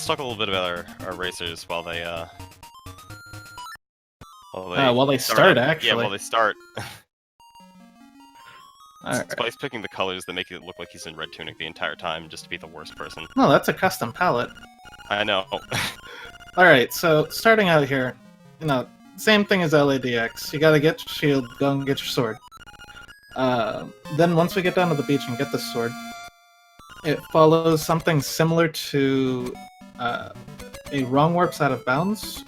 let's talk a little bit about our racers while they start actually. Yeah, while they start. Alright. Spice picking the colors that make it look like he's in red tunic the entire time, just to be the worst person. No, that's a custom palette. I know. Alright, so starting out here, same thing as LADX. You gotta get your shield, go and get your sword. Then once we get down to the beach and get the sword, it follows something similar to a wrong warps out of bounds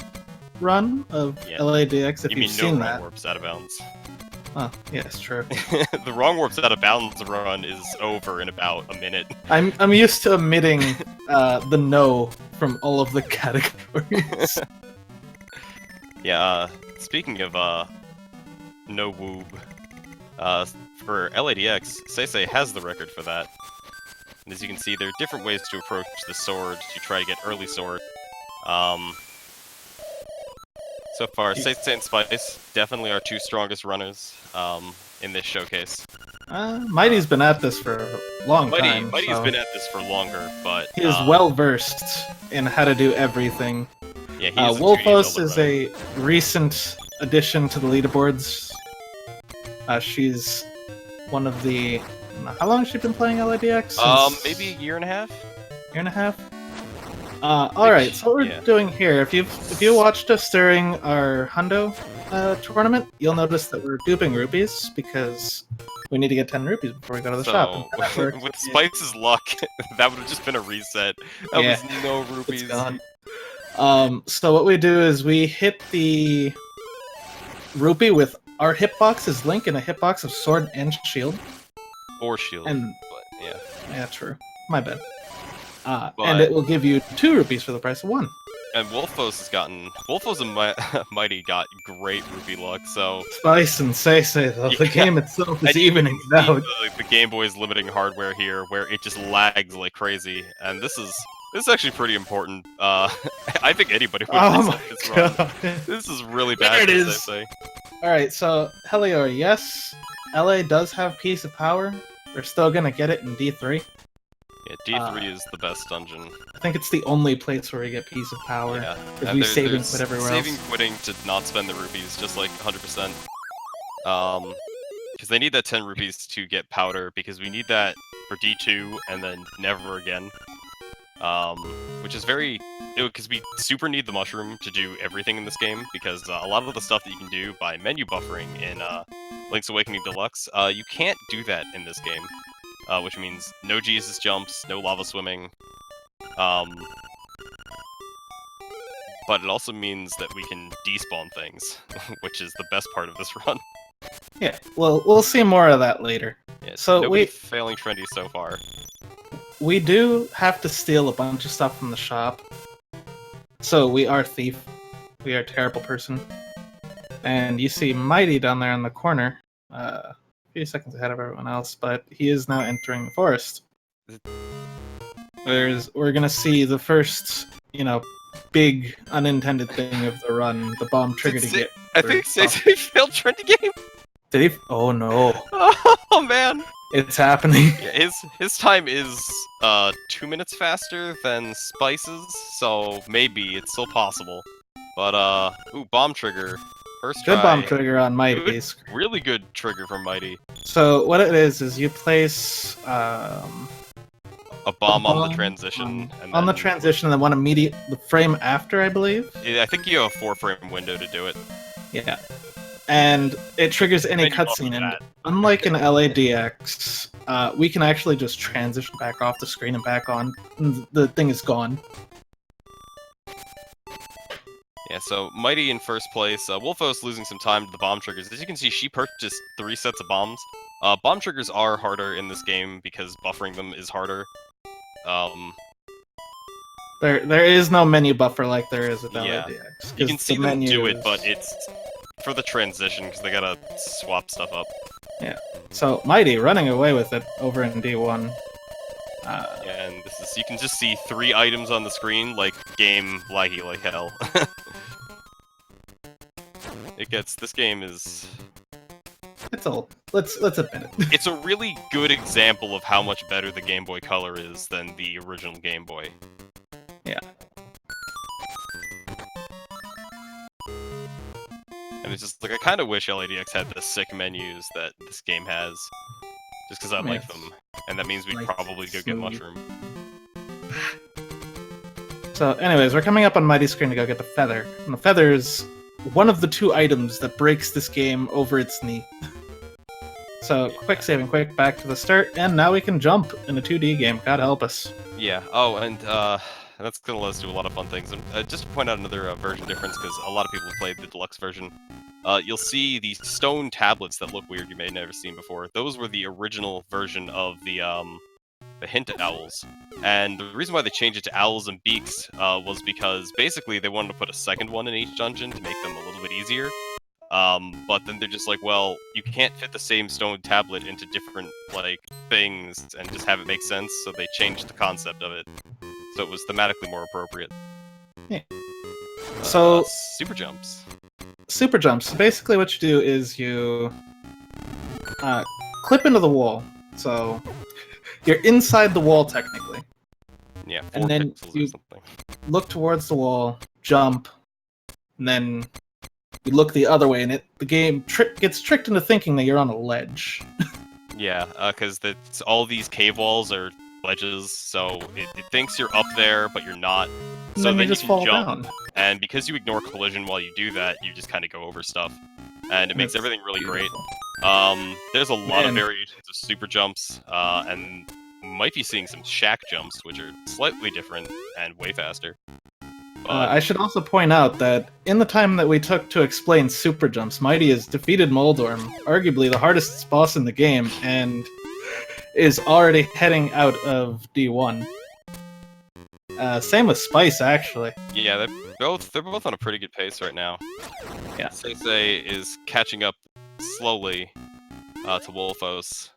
run of LADX, if you've seen that. Wrong warps out of bounds. Oh, yes, true. The wrong warps out of bounds run is over in about a minute. I'm used to omitting the no from all of the categories. Yeah, speaking of no woob, for LADX, SeYsEy has the record for that. And as you can see, there are different ways to approach the sword to try to get early sword. So far, SeYsEy and Spice definitely our two strongest runners in this showcase. Mighty's been at this for a long time. Mighty's been at this for longer, but he is well versed in how to do everything. Yeah, WhiteWolfos is a recent addition to the leaderboards. She's one of the... How long has she been playing LADX? Maybe a year and a half? Year and a half? Alright, so what we're doing here, if you watched us during our Hundo tournament, you'll notice that we're duping rupees, because we need to get 10 rupees before we go to the shop. With Spice's luck, that would have just been a reset. That was no rupees. It's gone. So what we do is we hit the rupee with our hitbox is Link and a hitbox of sword and shield. Or shield, but yeah. Yeah, true. My bad. And it will give you 2 rupees for the price of 1. And Wolfos and Mighty got great rupee luck, so... Spice and SeYsEy, though, the game itself is evening out. The Game Boy's limiting hardware here, where it just lags like crazy, and this is actually pretty important. I think anybody would this run. This is really bad. There it is! SeYsEy. Alright, so, Helior, yes, LA does have Piece of Power. We're still gonna get it in D3. Yeah, D3 is the best dungeon. I think it's the only place where we get Piece of Power. Yeah, because we save and quit everywhere else. Saving quitting to not spend the rupees, just like 100%. Because they need that 10 rupees to get powder, because we need that for D2 and then never again. Which is very... Because we super need the mushroom to do everything in this game, because a lot of the stuff that you can do by menu buffering in Link's Awakening Deluxe, you can't do that in this game. Which means no Jesus jumps, no lava swimming. But it also means that we can despawn things, which is the best part of this run. Yeah, well, we'll see more of that later. Yeah, so failing trendy so far. We do have to steal a bunch of stuff from the shop. So we are thief. We are a terrible person. And you see Mighty down there in the corner. A few seconds ahead of everyone else, but he is now entering the forest. We're gonna see the first, big unintended thing of the run, the bomb trigger to get. I think SeYsEy failed trendy game. Did he? Oh no! Oh man! It's happening. Yeah, his time is 2 minutes faster than Spice's, so maybe it's still possible. But ooh, bomb trigger. First try. Good bomb trigger on Mighty. Really good trigger from Mighty. So what it is you place a bomb on the transition. On the transition, and then the frame after, I believe? Yeah, I think you have a 4-frame window to do it. Yeah. And it triggers any cutscene, and unlike in LADX, we can actually just transition back off the screen and back on, and the thing is gone. Yeah, so Mighty in first place. Wolfos losing some time to the bomb triggers. As you can see, she purchased 3 sets of bombs. Bomb triggers are harder in this game because buffering them is harder. There is no menu buffer like there is with LADX. You can see them do it, but it's for the transition because they gotta swap stuff up. Yeah. So Mighty running away with it over in D1. Yeah, and you can just see 3 items on the screen, like game laggy like hell. This game is... It's old. Let's admit it. It's a really good example of how much better the Game Boy Color is than the original Game Boy. Yeah. And it's just like, I kind of wish LADX had the sick menus that this game has. Just because I like Yes. them. And that means we'd Nice, probably go get smooth. Mushroom. So, anyways, we're coming up on Mighty Screen to go get the feather. And the feather is one of the 2 items that breaks this game over its knee. So, quick saving, quick back to the start, and now we can jump in a 2D game. God help us. Yeah. Oh, and that's gonna let us do a lot of fun things. And just to point out another version difference, because a lot of people have played the deluxe version. You'll see these stone tablets that look weird. You may have never seen before. Those were the original version of the hint owls. And the reason why they changed it to owls and beaks was because basically they wanted to put a second one in each dungeon to make them a little bit easier. But then they're just like, well, you can't fit the same stone tablet into different, like, things and just have it make sense, so they changed the concept of it. So it was thematically more appropriate. Yeah. So, super jumps. Super jumps. So basically what you do is you clip into the wall. So, you're inside the wall, technically. Yeah, 4 and then pixels you or something. Look towards the wall, jump, and then you look the other way, and the game gets tricked into thinking that you're on a ledge. Yeah, because all these cave walls are ledges, so it thinks you're up there, but you're not. And So then you you just can fall jump, down. and because you ignore collision while you do that, you just kind of go over stuff, and it makes That's everything really beautiful. great. There's a lot of Man. variations of super jumps, and might be seeing some shack jumps, which are slightly different and way faster. But I should also point out that in the time that we took to explain super jumps, Mighty has defeated Moldorm, arguably the hardest boss in the game, and is already heading out of D1. Same with Spice, actually. yeah, they're both on a pretty good pace right now. Yeah. SeYsEySR is catching up slowly to Wolfos,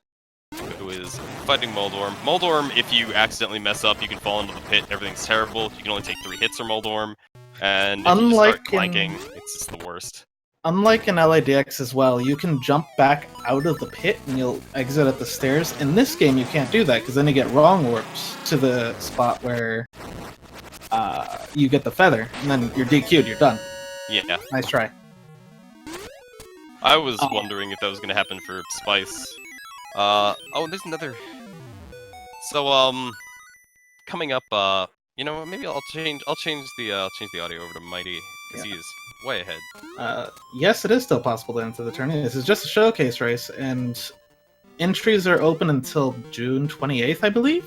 who is fighting Moldorm. Moldorm, if you accidentally mess up, you can fall into the pit. Everything's terrible. You can only take 3 hits from Moldorm, and if you just start clanking, it's just the worst. Unlike in LADX as well, you can jump back out of the pit and you'll exit at the stairs. In this game, you can't do that because then you get wrong warps to the spot where you get the feather, and then you're DQ'd. You're done. Yeah. Nice try. I was wondering if that was going to happen for Spice. Oh, there's another. So, coming up, you know, maybe I'll change the audio over to Mighty because he is way ahead. Yes, it is still possible to enter the tourney. This is just a showcase race, and entries are open until June 28th, I believe.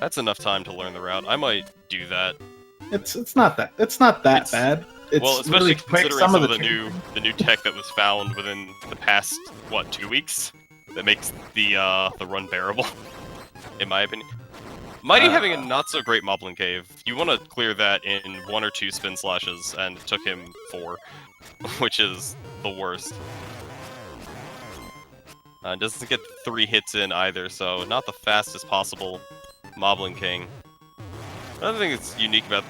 That's enough time to learn the route. I might do that. It's not that bad. It's well, especially really considering quick. some of the new tech that was found within the past 2 weeks that makes the run bearable, in my opinion. Mighty having a not so great Moblin Cave. You want to clear that in 1 or 2 spin slashes, and it took him 4, which is the worst. Doesn't get 3 hits in either, so not the fastest possible Moblin King. Another thing that's unique about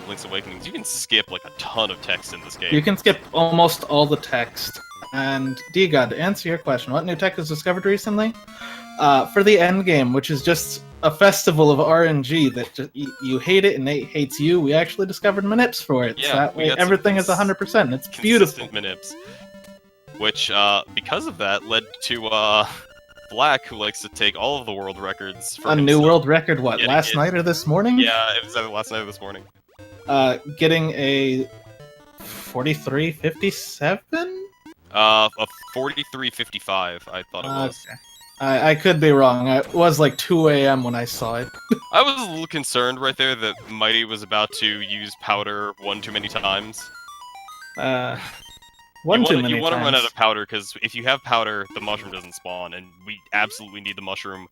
Link's Awakening is you can skip like a ton of text in this game. You can skip almost all the text. And D-God, to answer your question, what new tech was discovered recently? For the end game, which is just a festival of RNG that just, you hate it and it hates you, we actually discovered manips for it. Yeah, so that way everything is 100%. It's beautiful. Manips, which, because of that, led to Black, who likes to take all of the world records for himself. New world record, what, last night or this morning? Yeah, it was either last night or this morning. Getting a 43.57? A 43.55, I thought it was. Okay. I could be wrong. It was like 2 a.m. when I saw it. I was a little concerned right there that Mighty was about to use powder 1 too many times. You want to run out of powder, because if you have powder, the mushroom doesn't spawn, and we absolutely need the mushroom,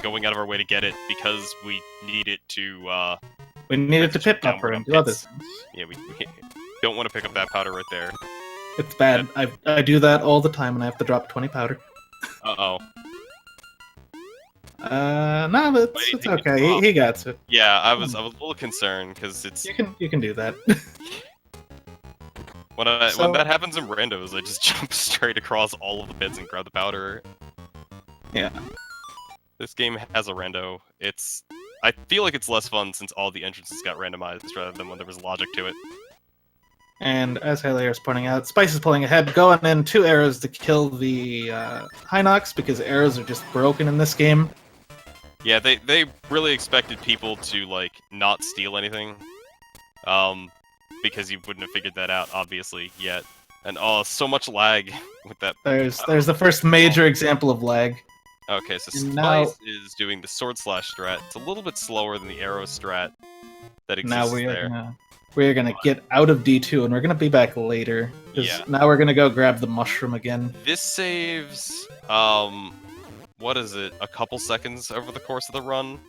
going out of our way to get it, because we need it to, we need it to pit buffer and do other things. Yeah, we don't want to pick up that powder right there. It's bad. I do that all the time, and I have to drop 20 powder. Uh-oh. No, but it's okay. He got it. Yeah, I was a little concerned, because it's... You can do that. When that happens in randos, I just jump straight across all of the pits and grab the powder. Yeah. This game has a rando. I feel like it's less fun since all the entrances got randomized rather than when there was logic to it. And as Haley is pointing out, Spice is pulling ahead, going in 2 arrows to kill the Hinox, because arrows are just broken in this game. Yeah, they really expected people to, like, not steal anything. Because you wouldn't have figured that out, obviously, yet. And, oh, so much lag with that. There's the first major example of lag. Okay, so And Spice now- is doing the sword slash strat. It's a little bit slower than the arrow strat that exists Now there. we're gonna get out of D2, and we're gonna be back later. 'Cause Yeah. now we're gonna go grab the mushroom again. This saves, what is it, a couple seconds over the course of the run.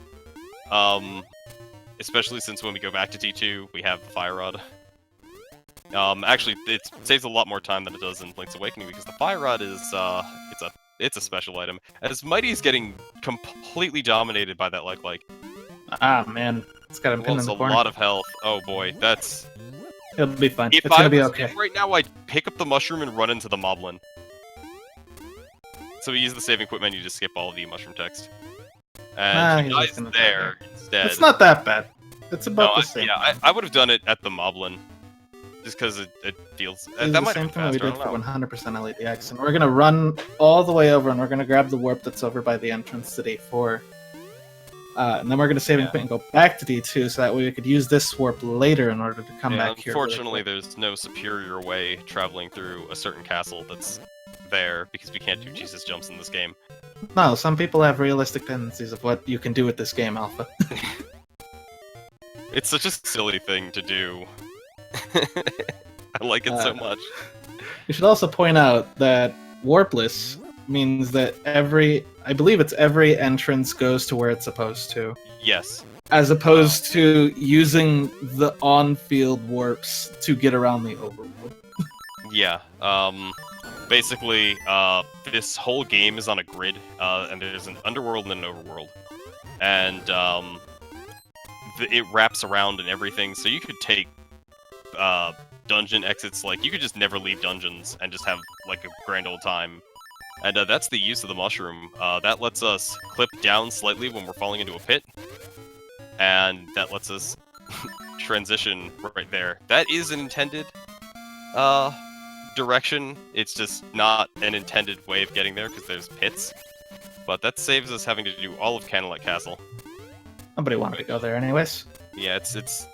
Especially since when we go back to D2, we have the Fire Rod. Actually, it saves a lot more time than it does in Link's Awakening, because the Fire Rod is, it's a special item. As Mighty is getting completely dominated by that like. Ah, man. It's got him pinned in It's the a corner. lot of health. Oh boy, that's... It'll be fine. If It's I gonna be was okay. him right now, I'd pick up the mushroom and run into the moblin. So we use the save and quit menu to skip all of the mushroom text. And he he's dies just gonna there instead. It's not that bad. It's about No, the same. I would have done it at the moblin. Just because it feels... It's that the might same have thing been we faster, I did for don't know. 100% LEDX, and we're gonna run all the way over, and we're gonna grab the warp that's over by the entrance to D4. And then we're gonna save and quit and go back to D2, so that way we could use this warp later in order to come back here. Unfortunately, there's no superior way traveling through a certain castle that's there, because we can't do Jesus jumps in this game. No, some people have realistic tendencies of what you can do with this game, Alpha. It's such a silly thing to do. I like it so much. You should also point out that Warpless means that I believe it's every entrance goes to where it's supposed to. Yes. As opposed to using the on-field warps to get around the overworld. Yeah. Basically, this whole game is on a grid, and there's an underworld and an overworld. And, it wraps around and everything, so you could take, dungeon exits, like, you could just never leave dungeons and just have, like, a grand old time. And, that's the use of the mushroom. That lets us clip down slightly when we're falling into a pit. And that lets us transition right there. That is an intended, direction. It's just not an intended way of getting there, because there's pits. But that saves us having to do all of Candlelit Castle. Nobody wanted to go there anyways. Yeah, it's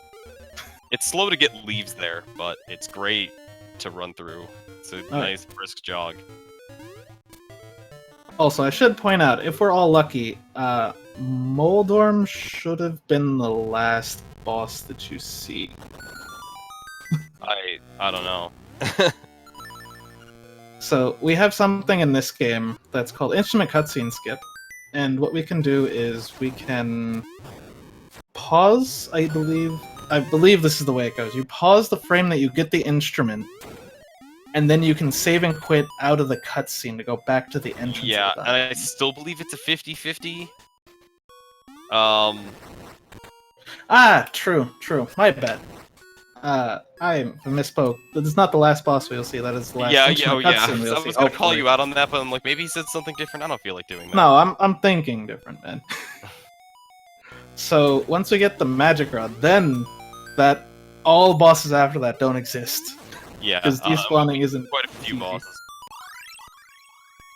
slow to get leaves there, but it's great to run through. It's a nice, brisk jog. Also, I should point out, if we're all lucky, Moldorm should have been the last boss that you see. I don't know. So, we have something in this game that's called Instrument Cutscene Skip. And what we can do is we can pause, I believe this is the way it goes. You pause the frame that you get the instrument, and then you can save and quit out of the cutscene to go back to the entrance. Yeah, of the and I still believe it's a 50-50. True. My bad. I misspoke. That is not the last boss we'll see. That is the last instrument cutscene we'll I see. was gonna call you out on that, but I'm like, maybe he said something different. I don't feel like doing that. No, I'm thinking different, man. So once we get the magic rod, then that all bosses after that don't exist. Yeah, Because despawning isn't quite a few easy. bosses.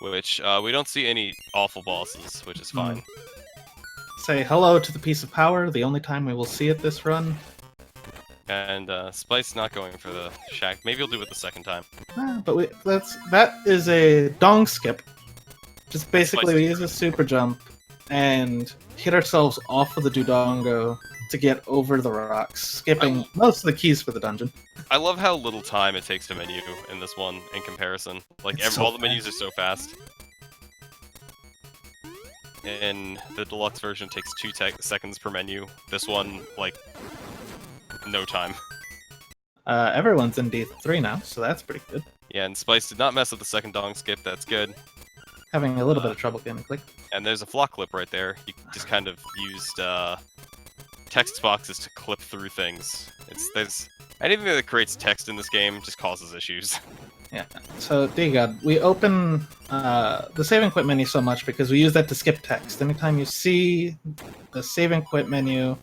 Which, we don't see any awful bosses, which is fine. Say hello to the piece of power, the only time we will see it this run. And, Spice not going for the shack. Maybe he'll do it the second time. But that is a dong skip. Just basically we use a super jump and hit ourselves off of the Dodongo to get over the rocks, skipping most of the keys for the dungeon. I love how little time it takes to menu in this one in comparison. Like, all the menus are so fast. In the deluxe version, it takes 2 seconds per menu. This one, like, no time. Everyone's in D3 now, so that's pretty good. Yeah, and Spice did not mess with the second dong skip. That's good. Having a little bit of trouble getting a click. And there's a flock clip right there. You just kind of used text boxes to clip through things. There's anything that creates text in this game just causes issues. Yeah. So, D-God, we open the save and quit menu so much because we use that to skip text. Anytime you see the save and quit menu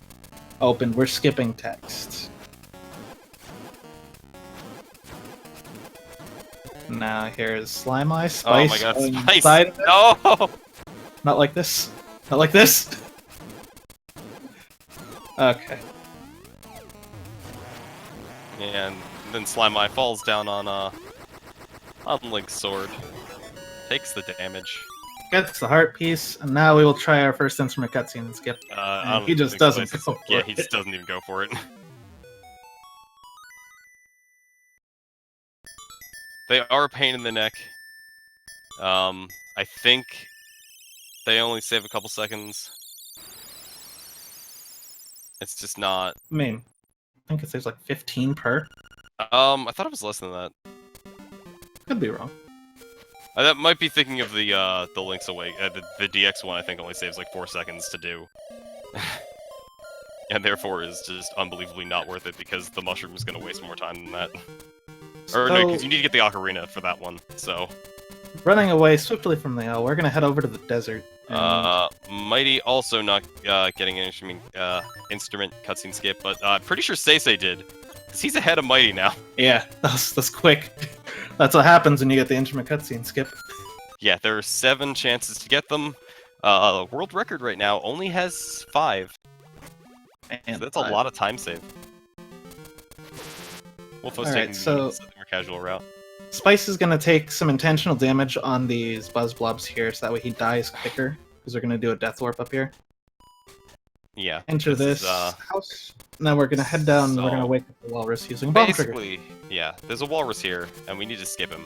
open, we're skipping text. Now here's Slime Eye, Oh my Spice. god, going Spice! inside of it. No! Not like this. Not like this. Okay. And then Slime Eye falls down on Link's sword. Takes the damage. Gets the heart piece, and now we will try our first instrument cutscene and skip. I don't He just think doesn't Spice go is- for Yeah, it. he just doesn't even go for it. They are a pain in the neck. I think they only save a couple seconds. It's just not. I mean, I think it saves like 15 per. I thought it was less than that. Could be wrong. That might be thinking of the Link's Awake. The DX one I think only saves like 4 seconds to do. And therefore is just unbelievably not worth it because the mushroom is going to waste more time than that. Or no, because you need to get the ocarina for that one, so... Running away swiftly from the L, we're gonna head over to the desert. And... Mighty also not getting an instrument cutscene skip, but pretty sure SeYsEy did. Because he's ahead of Mighty now. Yeah, that's quick. That's what happens when you get the instrument cutscene skip. Yeah, there are 7 chances to get them. World record right now only has 5. And So that's a lot of time saved. Wolfos taking the more casual route. Spice is gonna take some intentional damage on these buzz blobs here, so that way he dies quicker. Because they're gonna do a death warp up here. Yeah. Enter this house. Now we're gonna head down. And we're gonna wake up the walrus using bomb trigger. Basically, yeah. There's a walrus here, and we need to skip him.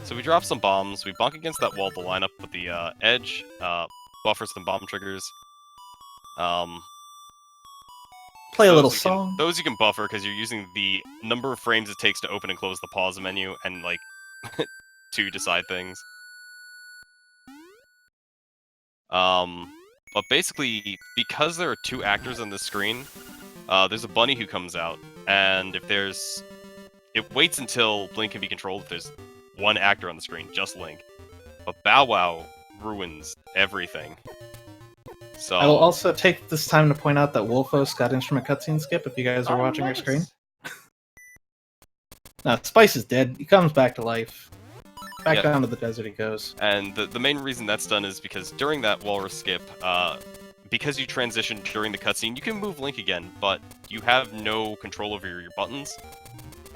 So we drop some bombs. We bonk against that wall to line up with the edge. Buffer some bomb triggers. Play a little song. Those you can buffer because you're using the number of frames it takes to open and close the pause menu and like to decide things. But basically, because there are 2 actors on the screen, there's a bunny who comes out, and if there's, it waits until Link can be controlled if there's 1 actor on the screen, just Link. But Bow Wow ruins everything. So I will also take this time to point out that Wolfos got instrument cutscene skip if you guys are watching our screen. Now, Spice is dead. He comes back to life. Back down to the desert he goes. And the main reason that's done is because during that walrus skip, because you transition during the cutscene, you can move Link again, but you have no control over your buttons.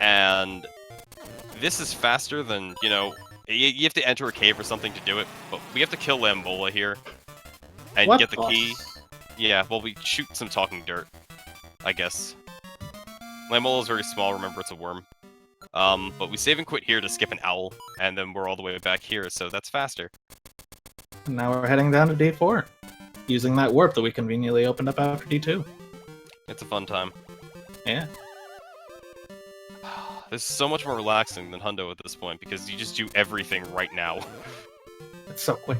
And this is faster than, you know, you have to enter a cave or something to do it, but we have to kill Lambola here. And What get the boss? key. Yeah, well, we shoot some talking dirt, I guess. Lambola is very small, remember it's a worm. But we save and quit here to skip an owl, and then we're all the way back here, so that's faster. And now we're heading down to D4. Using that warp that we conveniently opened up after D2. It's a fun time. Yeah. This is so much more relaxing than Hundo at this point, because you just do everything right now. It's so quick.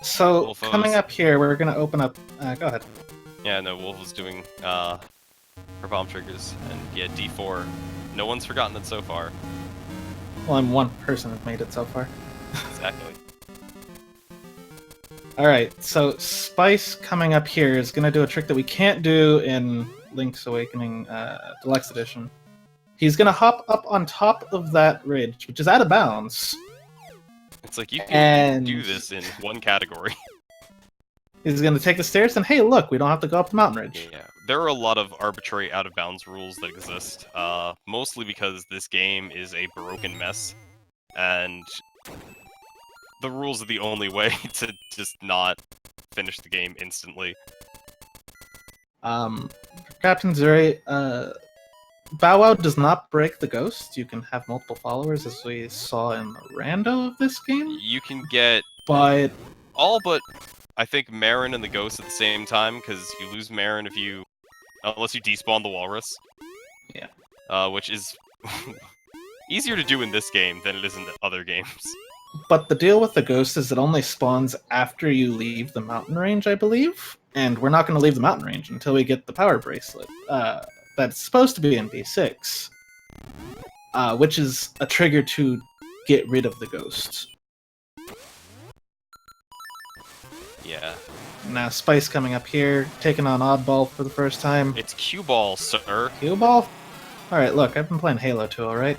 So, Wolfos. coming up here, we're gonna open up... go ahead. Yeah, no, Wolf was doing, her bomb triggers, and yeah, D4. No one's forgotten it so far. Well, I'm one person who's made it so far. Exactly. Alright, so Spice coming up here is gonna do a trick that we can't do in Link's Awakening Deluxe Edition. He's gonna hop up on top of that ridge, which is out of bounds. It's like you can And do this in one category. he's gonna take the stairs, and hey, look, we don't have to go up the mountain ridge. Yeah, there are a lot of arbitrary out-of-bounds rules that exist, mostly because this game is a broken mess, and the rules are the only way to just not finish the game instantly. Captain Zuri, Bow Wow does not break the ghost. You can have multiple followers, as we saw in the rando of this game. You can get But all but, I think, Marin and the ghost at the same time, because you lose Marin if you... unless you despawn the walrus. Yeah. Which is easier to do in this game than it is in the other games. But the deal with the ghost is it only spawns after you leave the mountain range, I believe. And we're not going to leave the mountain range until we get the power bracelet. That's supposed to be in D6. Which is a trigger to get rid of the ghost. Yeah. Now Spice coming up here, taking on Oddball for the first time. It's cue ball, sir. Cue ball? Alright, look, I've been playing Halo 2, alright?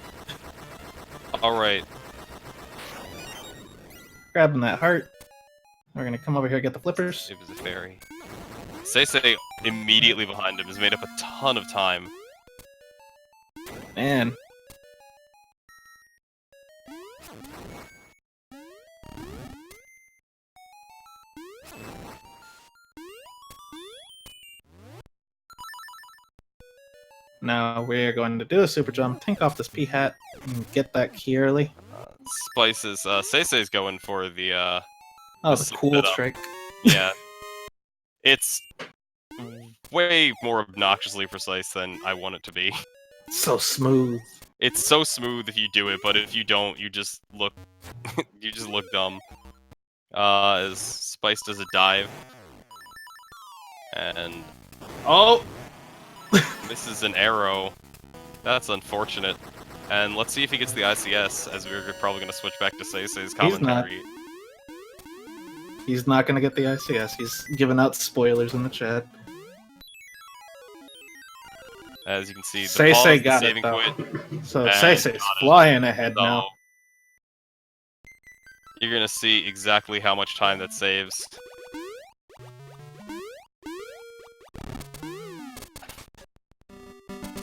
Alright. Grabbing that heart. We're gonna come over here and get the flippers. It was a fairy. SeYsEy immediately behind him has made up a ton of time. Man. Now we're going to do a super jump, tank off this P-hat, and get that key early. Spices, SeYsEy's going for the, Oh, the the cool setup. trick. Yeah. It's way more obnoxiously precise than I want it to be. So smooth. It's so smooth if you do it, but if you don't, you just look you just look dumb. As Spice does a dive. And Oh! misses an arrow. That's unfortunate. And let's see if he gets the ICS, as we're probably going to switch back to SeYsEy's commentary. He's not gonna get the ICS. He's giving out spoilers in the chat. As you can see, the SeYsEy pause, the got it, saving though. quit. So and SeYsEy's got it. flying ahead So, now. you're going to see exactly how much time that saves.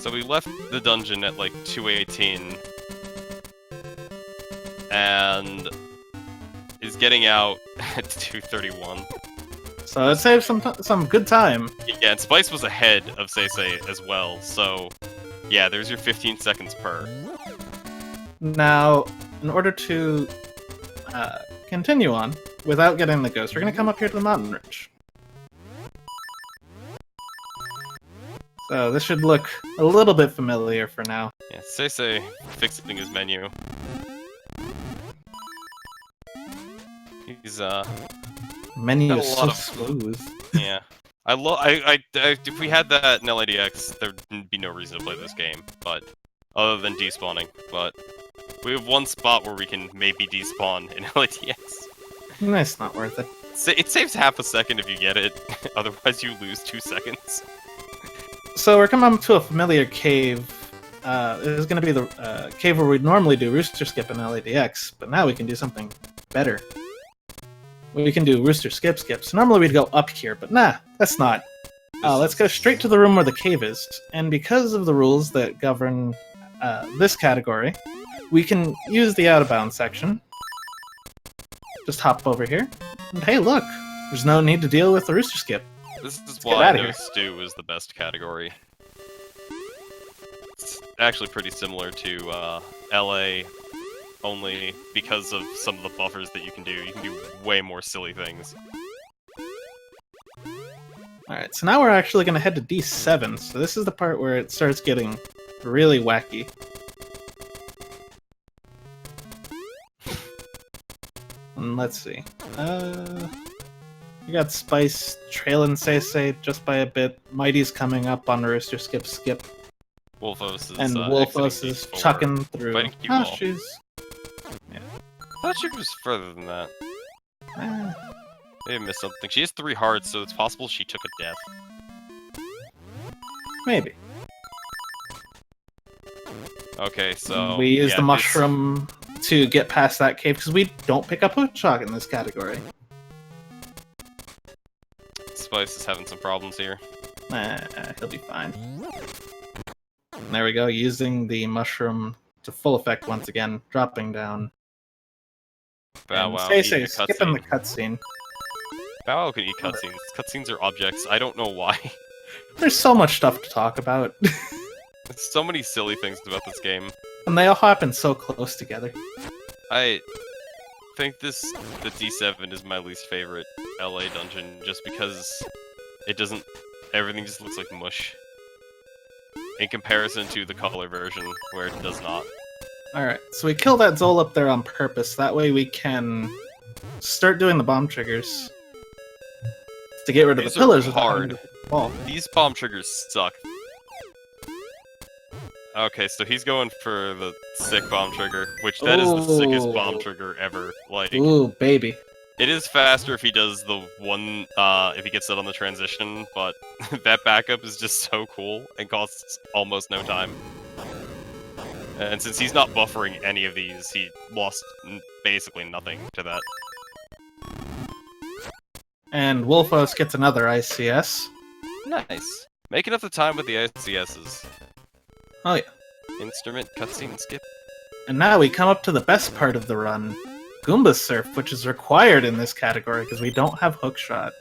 So we left the dungeon at like 2:18, and is getting out at 2:31. So it saves some good time. Yeah, and Spice was ahead of SeYsEy as well, so yeah, there's your 15 seconds per. Now, in order to continue on without getting the ghost, we're gonna come up here to the mountain ridge. So this should look a little bit familiar for now. Yeah, SeYsEy fixing his menu. He's Menu got a is lot so of- smooth. yeah. I if we had that in LADX, there'd be no reason to play this game, but other than despawning. But we have one spot where we can maybe despawn in LADX. That's not worth it. It saves half a second if you get it, otherwise you lose 2 seconds. So we're coming up to a familiar cave. This is going to be the cave where we'd normally do Rooster Skip in LADX, but now we can do something better. We can do Rooster Skip Skips. Normally we'd go up here, but nah, that's not. Let's go straight to the room where the cave is. And because of the rules that govern this category, we can use the out-of-bounds section. Just hop over here. And hey, look! There's no need to deal with the Rooster Skip. This is get why outta No here. Stew is the best category. It's actually pretty similar to LA, only because of some of the buffers that you can do. You can do way more silly things. Alright, so now we're actually going to head to D7, so this is the part where it starts getting really wacky. And let's see. We got Spice trailing SeYsEy just by a bit. Mighty's coming up on Rooster Skip Skip. Wolfos is, And Wolfos is exiting chucking through. fighting cue Oh, ball. she's... I thought she was further than that. Maybe I missed something. She has 3 hearts, so it's possible she took a death. Maybe. Okay, so we use yeah, the mushroom to get past that cave, because we don't pick up Hookshot in this category. Spice is having some problems here. He'll be fine. And there we go, using the mushroom to full effect once again, dropping down. Bow And Wow SeYsEy eating a skipping the cutscene. cutscene. Bow Wow can eat cutscenes. Cutscenes are objects. I don't know why. There's so much stuff to talk about. There's so many silly things about this game. And they all happen so close together. I think the D7 is my least favorite LA dungeon, just because it doesn't... everything just looks like mush. In comparison to the color version, where it does not. Alright, so we kill that Zol up there on purpose, that way we can start doing the bomb triggers. To get rid of These the are pillars hard. without having to fall. These bomb triggers suck. Okay, so he's going for the sick bomb trigger, which that is the sickest bomb Ooh. trigger ever. Like, Ooh, baby. it is faster if he does the one, if he gets it on the transition, but that backup is just so cool and costs almost no time. And since he's not buffering any of these, he lost basically nothing to that. And Wolfos gets another ICS. Nice. Making up the time with the ICSs. Oh yeah. Instrument, cutscene, skip. And now we come up to the best part of the run. Goomba Surf, which is required in this category because we don't have hookshot.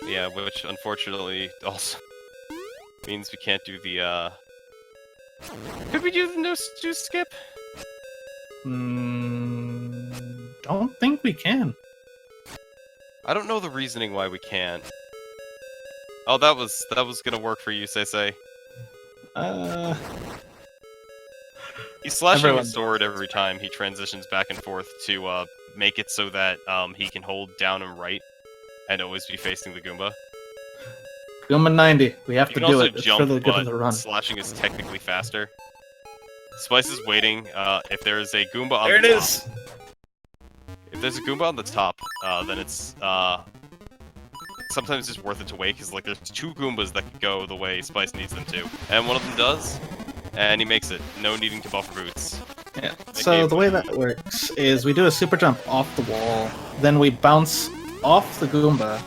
Yeah, which unfortunately also means we can't do the, Could we do the no skip? Don't think we can. I don't know the reasoning why we can't. Oh, that was gonna work for you, SeYsEy. He's slashing his sword every time he transitions back and forth to make it so that he can hold down and right and always be facing the Goomba. Goomba 90, we have to do it. It's It's for the good of the run. Slashing is technically faster. Spice is waiting. If there is a Goomba on There the it top, is. if there's a Goomba on the top, then it's sometimes it's worth it to wait because like there's two Goombas that could go the way Spice needs them to, and one of them does, and he makes it. No needing to buffer boots. Yeah. So the way that works is we do a super jump off the wall, then we bounce off the Goomba,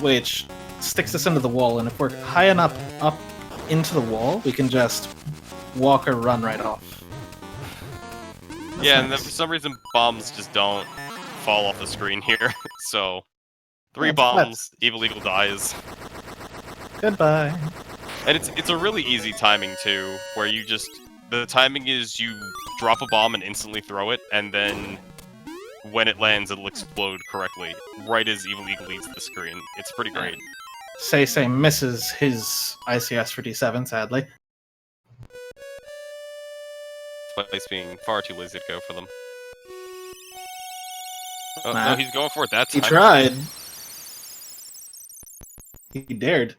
which sticks us into the wall, and if we're high enough up into the wall, we can just walk or run right off. That's yeah, and then nice. for some reason bombs just don't fall off the screen here. So 3 That's bombs, Evil Eagle dies. Goodbye. And it's a really easy timing too, where you just the timing is you drop a bomb and instantly throw it, and then when it lands it'll explode correctly, right as Evil Eagle leaves the screen. It's pretty great. SeYsEy misses his ICS for D7, sadly. Spice being far too lazy to go for them. Oh, Nah. no, he's going for it that time. He tried. He dared.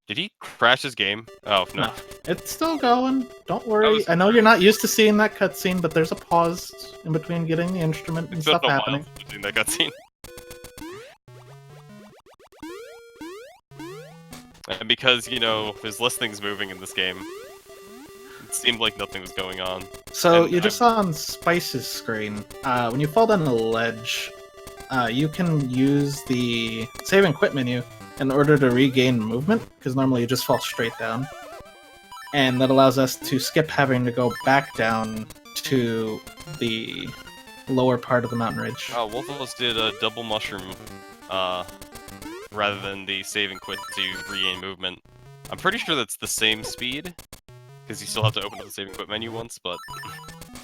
Did he crash his game? Oh, no. No. It's still going. Don't worry. was- I know you're not used to seeing that cutscene, but there's a pause in between getting the instrument and It's stuff been a while happening. between that cutscene. And because, you know, there's less things moving in this game, it seemed like nothing was going on. So And you just saw on Spice's screen, when you fall down a ledge, you can use the save and quit menu in order to regain movement, because normally you just fall straight down. And that allows us to skip having to go back down to the lower part of the mountain ridge. Oh, Wolfos did a double mushroom, rather than the save and quit to regain movement. I'm pretty sure that's the same speed, because you still have to open up the save and quit menu once, but...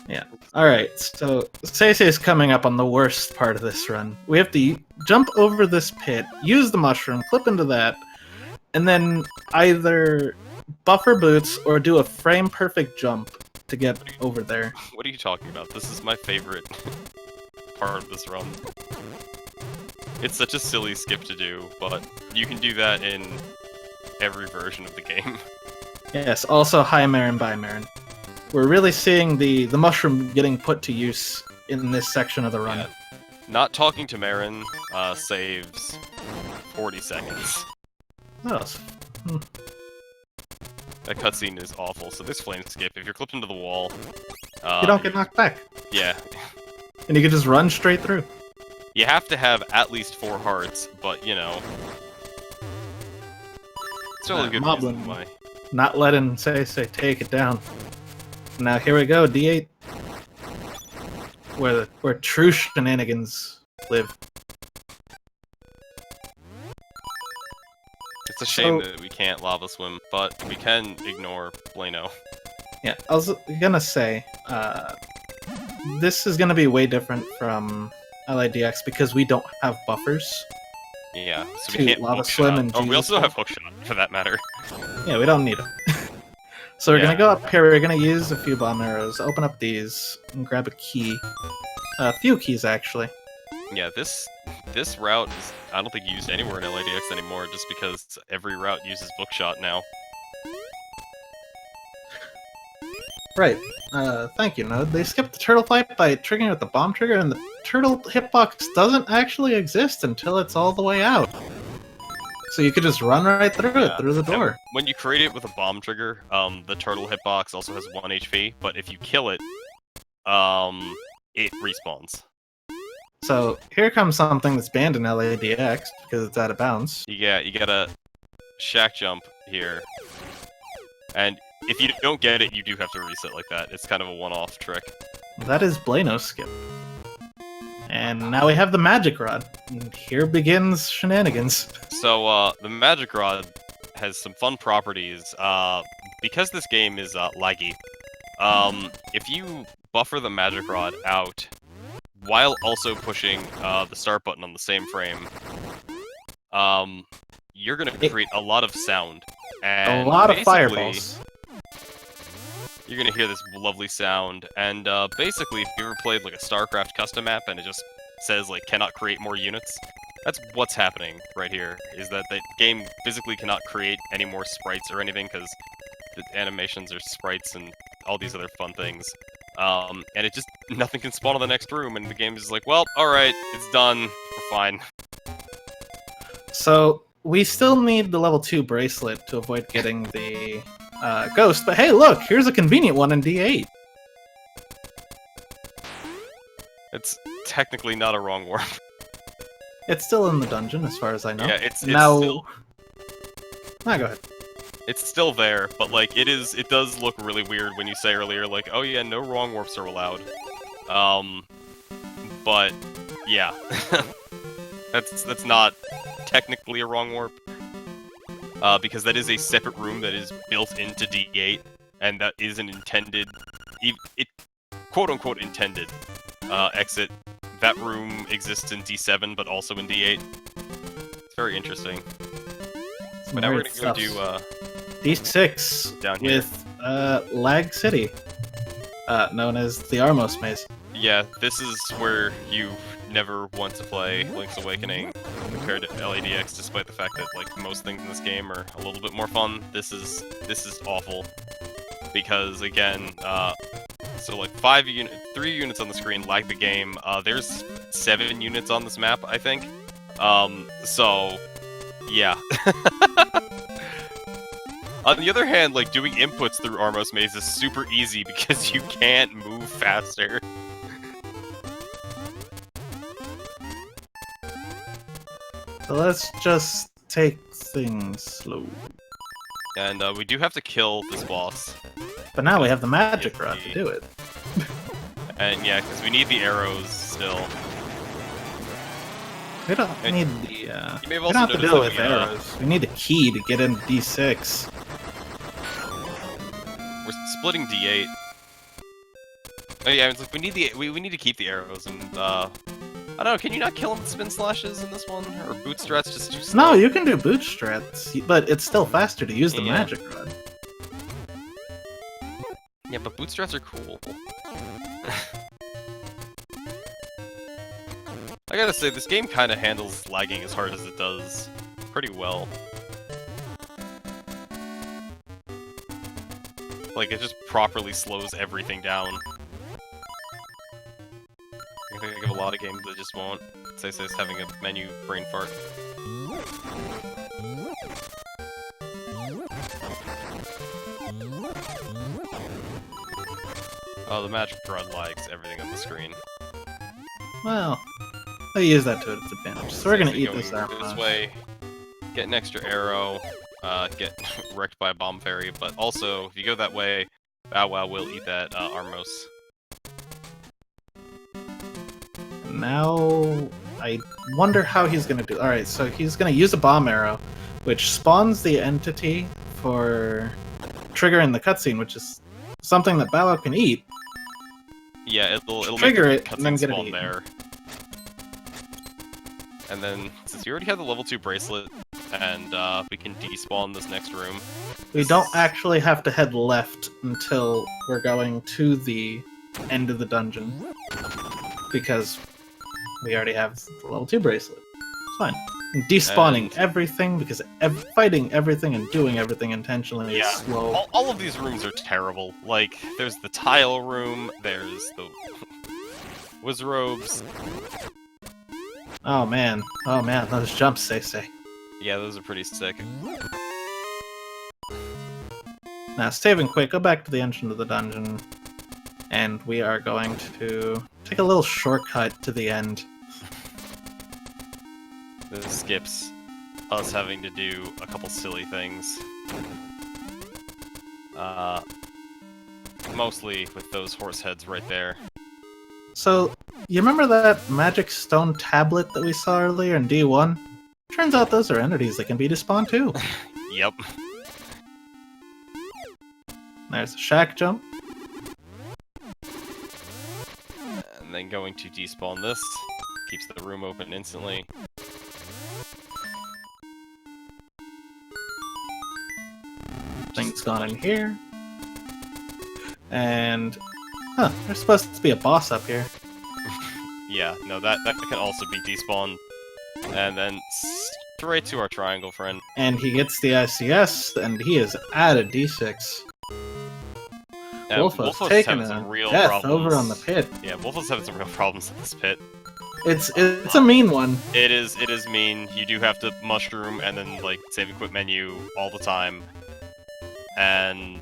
Yeah. Alright, so SeYsEy is coming up on the worst part of this run. We have to jump over this pit, use the mushroom, clip into that, and then either buffer boots or do a frame-perfect jump to get over there. What are you talking about? This is my favorite part of this run. It's such a silly skip to do, but you can do that in every version of the game. Yes, also hi Marin, bye Marin. We're really seeing the mushroom getting put to use in this section of the run. Yeah. Not talking to Marin saves 40 seconds. What else? That cutscene is awful, so this flame skip, if you're clipped into the wall... You don't get knocked back. Yeah. And you can just run straight through. You have to have at least 4 hearts, but, you know... It's really good Moblin. reason why. Not letting SeYsEy take it down. Now here we go, D8. Where true shenanigans live. It's a shame So- that we can't lava swim, but we can ignore Blano. Yeah, I was gonna say, this is gonna be way different from LIDX because we don't have buffers. Yeah, so To we can't lava hook swim shot. and Oh, we Jesus also have hookshot, for that matter. Yeah, we don't need them. So we're Yeah. gonna go up here, we're gonna use a few bomb arrows, open up these, and grab a key. A few keys, actually. Yeah, this route is, I don't think, used anywhere in LIDX anymore, just because every route uses bookshot now. Right. Thank you, Node. They skipped the turtle fight by triggering with the bomb trigger, and the turtle hitbox doesn't actually exist until it's all the way out. So you could just run right through it, through the door. And when you create it with a bomb trigger, the turtle hitbox also has 1 HP, but if you kill it, it respawns. So here comes something that's banned in LADX because it's out of bounds. You got a shack jump here. And if you don't get it, you do have to reset like that. It's kind of a one-off trick. That is Blano skip. And now we have the magic rod. And here begins shenanigans. So, the magic rod has some fun properties. Because this game is laggy, if you buffer the magic rod out while also pushing the start button on the same frame, you're going to create a lot of sound. And a lot of basically, fireballs. You're going to hear this lovely sound. And basically, if you ever played like a StarCraft custom map and it just says like cannot create more units, that's what's happening right here, is that the game physically cannot create any more sprites or anything because the animations are sprites and all these other fun things. And it just, nothing can spawn in the next room, and the game is just like, well, alright, it's done, we're fine. So we still need the level 2 bracelet to avoid getting the ghost, but hey look, here's a convenient one in D8. It's technically not a wrong warp. It's still in the dungeon, as far as I know. Yeah, it's now... still... Ah, go ahead. It's still there, but like, it does look really weird when you say earlier, like, oh yeah, no wrong warps are allowed. But, yeah. That's not technically a wrong warp. Because that is a separate room that is built into D8, and that is an intended, quote-unquote intended, exit. That room exists in D7, but also in D8. It's very interesting. But now we're gonna go do, D6 down here. with, Lag City, known as the Armos Maze. Yeah, this is where you never want to play Link's Awakening compared to LADX, despite the fact that like most things in this game are a little bit more fun. This is awful because again, so like 3 units on the screen lag the game. There's 7 units on this map, I think. So yeah. On the other hand, like doing inputs through Armos Maze is super easy because you can't move faster. So let's just take things slow. And we do have to kill this boss. But now we have the magic rod to do it. And yeah, because we need the arrows still. We don't And need the, you may have we also don't have to noticed deal that with we, arrows. We need a key to get into D6. we're splitting D8. Oh yeah, it's like we need we need to keep the arrows and I don't know, can you not kill him with spin slashes in this one? Or boot strats just too slow? No, you can do boot strats, but it's still faster to use the magic rod. Yeah, but boot strats are cool. I gotta say, this game kind of handles lagging as hard as it does pretty well. Like, it just properly slows everything down. I can think of a lot of games that just won't. SeYsEy's having a menu brain fart. Oh, the magic rod lags everything on the screen. Well, I use that to its advantage. So we're gonna eat this Going out. this way, get an extra arrow, get wrecked by a bomb fairy, but also, if you go that way, Bow Wow will eat that Armos. Now, I wonder how he's gonna do. Alright, so he's gonna use a bomb arrow, which spawns the entity for triggering the cutscene, which is something that Bow Wow can eat. Yeah, it'll trigger make it the and then cutscene get it spawn eaten. there. And then, since you already have the level 2 bracelet, and we can despawn this next room. We don't actually have to head left until we're going to the end of the dungeon, because we already have the level 2 bracelet. It's fine. And despawning And- everything, because fighting everything and doing everything intentionally is slow. All of these rooms are terrible. Like, there's the tile room, there's the Wizrobes. Oh man, those jumps, SeYsEy. Yeah, those are pretty sick. Now, saving quick, go back to the entrance of the dungeon, and we are going to take a little shortcut to the end. This skips us having to do a couple silly things. Mostly with those horse heads right there. So, you remember that magic stone tablet that we saw earlier in D1? Turns out those are entities that can be despawned too. Yep. There's a shack jump. And then going to despawn this. Keeps the room open instantly. Things gone in here. And... Huh, there's supposed to be a boss up here. Yeah, no, that can also be despawned. And then straight to our triangle friend. And he gets the ICS, and he is at a D6. And Wolfos taking having some a real death problems. over on the pit. Yeah, Wolfos having some real problems in this pit. It's a mean one. It is mean. You do have to mushroom and then like save and quit menu all the time. And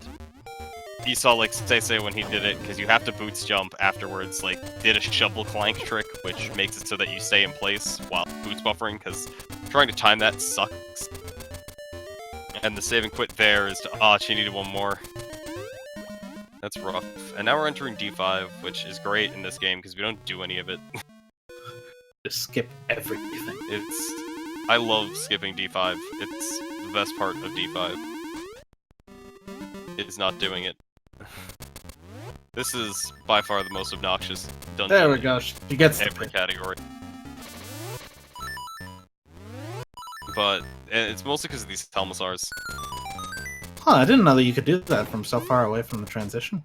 you saw like SeYsEySR when he did it, because you have to boots jump afterwards, like did a shovel clank trick, which makes it so that you stay in place while boots buffering, because trying to time that sucks. And the save and quit there is to, she needed one more. That's rough. And now we're entering D5, which is great in this game because we don't do any of it. Just skip everything. I love skipping D5. It's the best part of D5. It's not doing it. This is by far the most obnoxious dungeon. There we go. She gets in every category. But it's mostly because of these Telmasars. Huh, I didn't know that you could do that from so far away from the transition.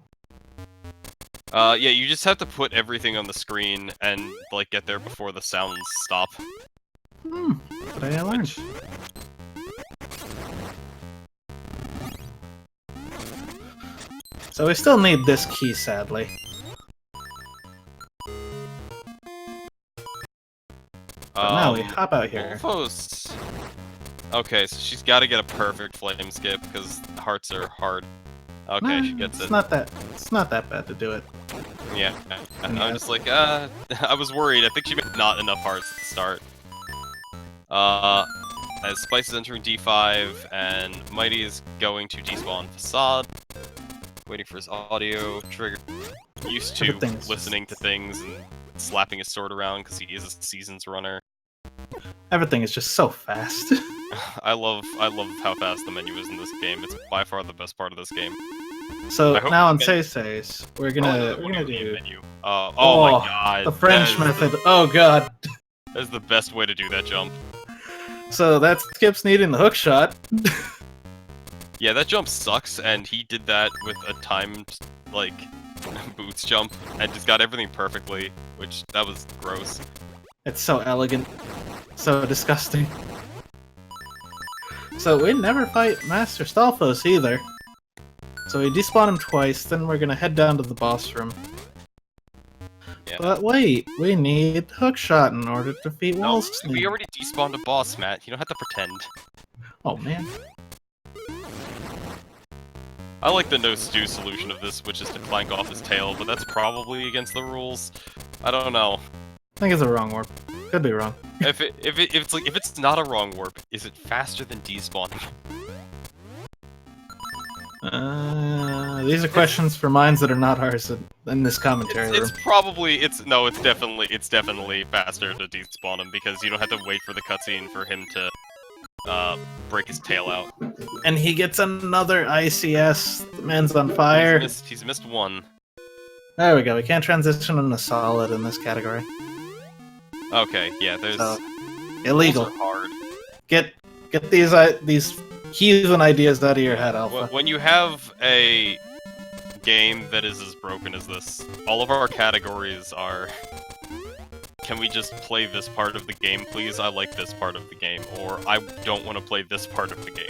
Yeah, you just have to put everything on the screen and, like, get there before the sounds stop. Today I learned. So we still need this key, sadly. But now we hop out here. Wolfos. Okay, so she's got to get a perfect flame skip because hearts are hard. Okay, she gets it. It's not that bad to do it. Yeah, I'm just like, I was worried. I think she made not enough hearts to start. As Spice is entering D5, and Mighty is going to despawn Facade. Waiting for his audio trigger. Used to listening to things and slapping his sword around because he is a seasons runner. Everything is just so fast. I love how fast the menu is in this game. It's by far the best part of this game. So now on SeYsEyS, we're gonna do menu. Oh my god, the French method. Oh god, that's the best way to do that jump. So that skips needing the hook shot. Yeah, that jump sucks, and he did that with a timed like boots jump and just got everything perfectly, which that was gross. It's so elegant, so disgusting. So we never fight Master Stalfos either. So we despawn him twice, then we're gonna head down to the boss room. Yeah. But wait, we need hookshot in order to defeat Wolfsnake. We already despawned a boss, Matt. You don't have to pretend. Oh man. I like the no stew solution of this, which is to clank off his tail, but that's probably against the rules. I don't know. I think it's a wrong warp. Could be wrong. If it's not a wrong warp, is it faster than despawning? These are questions for minds that are not ours in this commentary room. It's definitely faster to despawn him because you don't have to wait for the cutscene for him to break his tail out. And he gets another ICS. The man's on fire. He's missed one. There we go. We can't transition into solid in this category. Okay, yeah, there's illegal. Those are hard. Get these heathen ideas out of your head, Alpha. When you have a game that is as broken as this, all of our categories are, can we just play this part of the game, please? I like this part of the game, or I don't want to play this part of the game.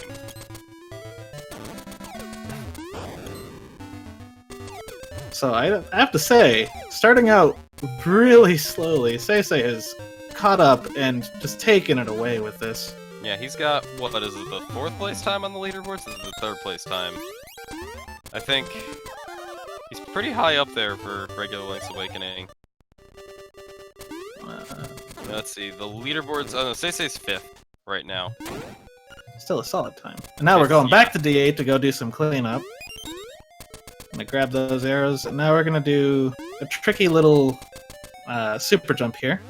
So I have to say, starting out really slowly, SeYsEySR has caught up and just taken it away with this. Yeah, he's got, what is it, the 4th place time on the leaderboards? Or the 3rd place time? I think he's pretty high up there for regular Link's Awakening. Let's see, the leaderboard's... Oh no, SeYsEy's 5th right now. Still a solid time. And now we're going back to D8 to go do some cleanup. I'm gonna grab those arrows, and now we're gonna do a tricky little super jump here.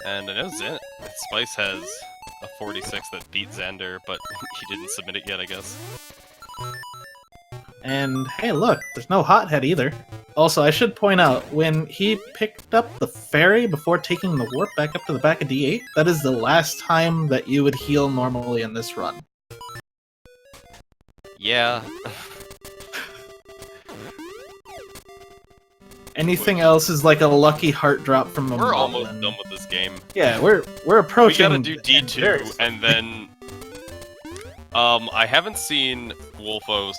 And I know Spice has a 46 that beat Xander, but he didn't submit it yet, I guess. And hey, look, there's no hothead either. Also, I should point out, when he picked up the fairy before taking the warp back up to the back of D8, that is the last time that you would heal normally in this run. Yeah. Anything else is like a lucky heart drop from a We're moblin. almost done with this game. Yeah, we're approaching. We gotta do D2, and then... I haven't seen Wolfos.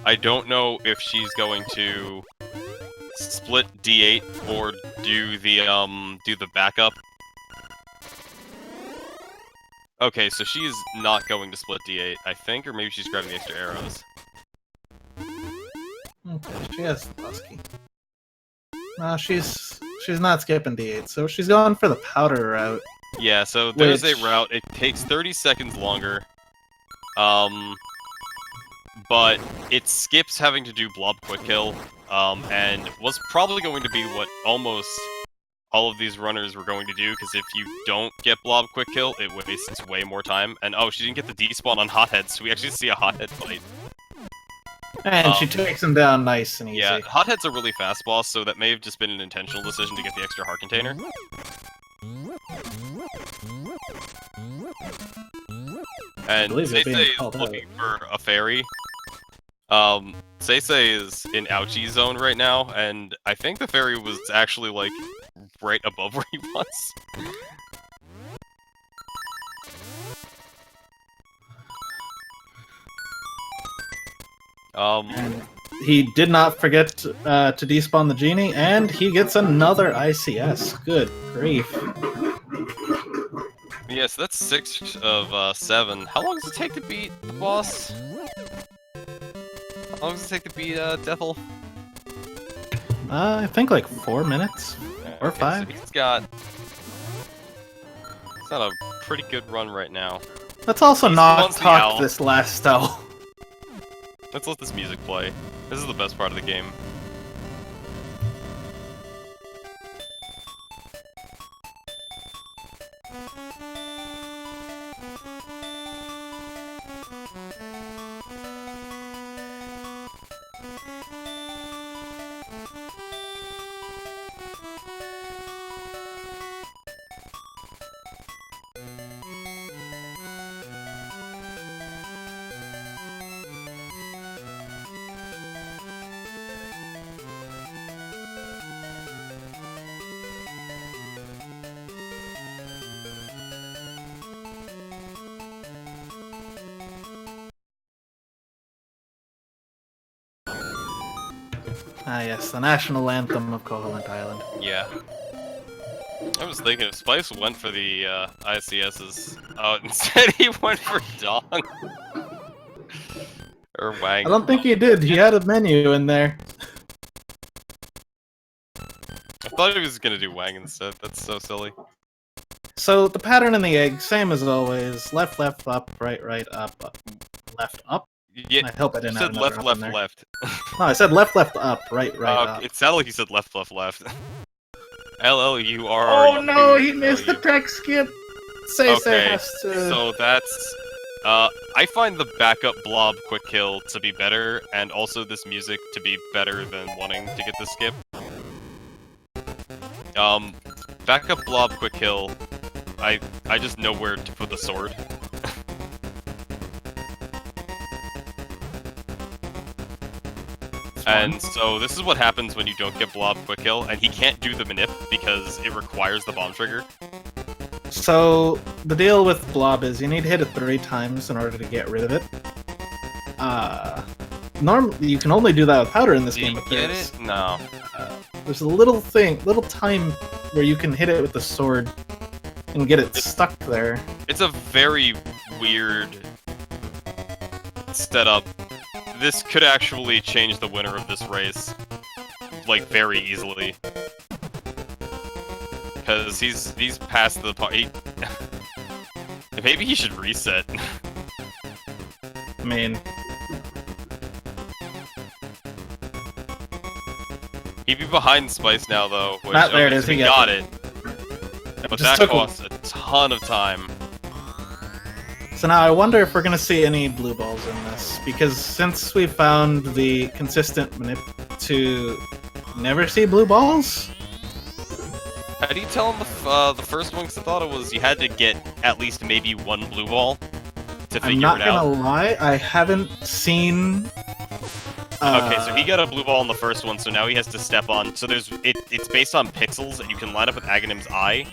I don't know if she's going to split D8 or do the backup. Okay, so she's not going to split D8, I think, or maybe she's grabbing the extra arrows. Okay, she has the Lusky. No, she's not skipping D8, so she's going for the powder route. Yeah, so there's a route. It takes 30 seconds longer. But it skips having to do blob quick kill, and was probably going to be what almost all of these runners were going to do, because if you don't get blob quick kill, it wastes way more time. And oh, she didn't get the despawn on hotheads, so we actually see a hothead fight. And she takes him down nice and easy. Yeah, hothead's a really fast boss, so that may have just been an intentional decision to get the extra heart container. And SeYsEy is looking for a fairy. SeYsEy is in ouchie zone right now, and I think the fairy was actually, like, right above where he was. And he did not forget to despawn the genie, and he gets another ICS. Good grief. Yes, that's 6 of 7. How long does it take to beat the boss? How long does it take to beat Devil? I think like 4 minutes or 5. So he's got a pretty good run right now. Let's also not talk this last spell. Let's let this music play. This is the best part of the game. Ah yes, the national anthem of Koholint Island. Yeah. I was thinking if Spice went for the ICS's, instead he went for Dong. Or Wang. I don't think he did, he had a menu in there. I thought he was gonna do Wang instead, that's so silly. So, the pattern in the egg, same as always. Left, left, up, right, right, up, left, up. Yeah, I hope I didn't have said left, left, there. left. No, I said left, left, up, right, right, up. It sounded like you said left, left, left. LLUR. Oh no, he missed the tech skip! SeYsEy has to... So that's... I find the backup blob quick kill to be better, and also this music to be better than wanting to get the skip. Backup blob quick kill, I just know where to put the sword. And so this is what happens when you don't get blob quick kill, and he can't do the manip because it requires the bomb trigger. So the deal with blob is you need to hit it 3 times in order to get rid of it. Normally you can only do that with powder in this game. But get it? No. There's a little time where you can hit it with the sword and get it stuck there. It's a very weird setup. This could actually change the winner of this race, like, very easily. because he's past the part. Maybe he should reset. I mean, He'd be behind Spice now, though. Which, there it is. He He got it. But just that took him. costs a ton of time. So now I wonder if we're gonna see any blue balls in this, because since we found the consistent manip to never see blue balls. How do you tell him the first one? Because I thought it was you had to get at least maybe one blue ball to figure I'm not it gonna out. lie, I haven't seen. Okay, so he got a blue ball in the first one, so now he has to step on. So it's based on pixels, and you can line up with Aghanim's eye,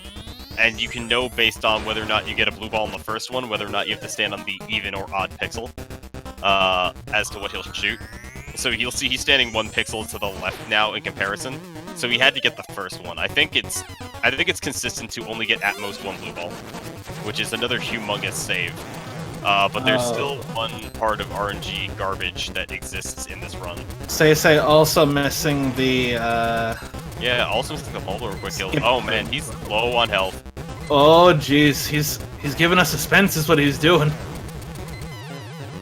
and you can know based on whether or not you get a blue ball in the first one, whether or not you have to stand on the even or odd pixel, as to what he'll shoot. So you'll see he's standing one pixel to the left now in comparison. So he had to get the first one. I think it's consistent to only get at most one blue ball, which is another humongous save. But there's still one part of RNG garbage that exists in this run. SeYsEy also missing the. Yeah, also missing the Mulder quick kill. Skip. Oh man, he's low on health. Oh jeez, he's giving us suspense. Is what he's doing.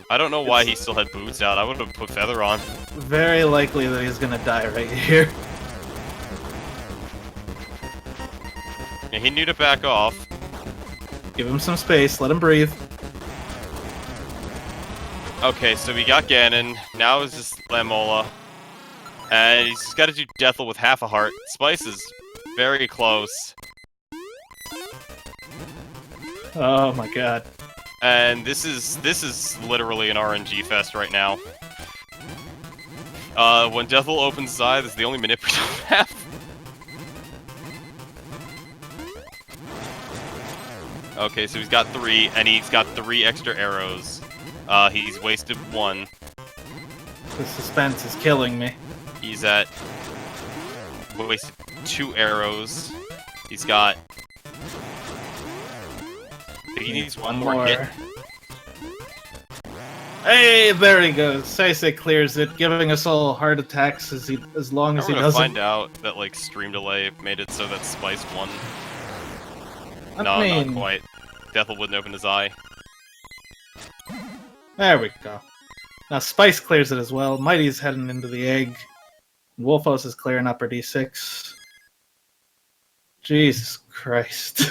I don't know why he still had boots out. I would have put Feather on. Very likely that he's gonna die right here. Yeah, he knew to back off. Give him some space. Let him breathe. Okay, so we got Ganon. Now is just Lamola. And he's got to do Deathel with half a heart. Spice is very close. Oh my god. And this is literally an RNG fest right now. When Deathel opens his eye, this is the only manip we don't have. Okay, so he's got 3, and he's got 3 extra arrows. He's wasted 1. The suspense is killing me. He's at wasted 2 arrows. He's got. He needs one more hit. Hey, there he goes. SeYsEy clears it, giving us all heart attacks as long as he We're gonna doesn't. find out that like stream delay made it so that Spice won. I No, mean, not quite. Deathel wouldn't open his eye. There we go. Now Spice clears it as well. Mighty's heading into the egg. Wolfos is clearing upper D6. Jesus Christ.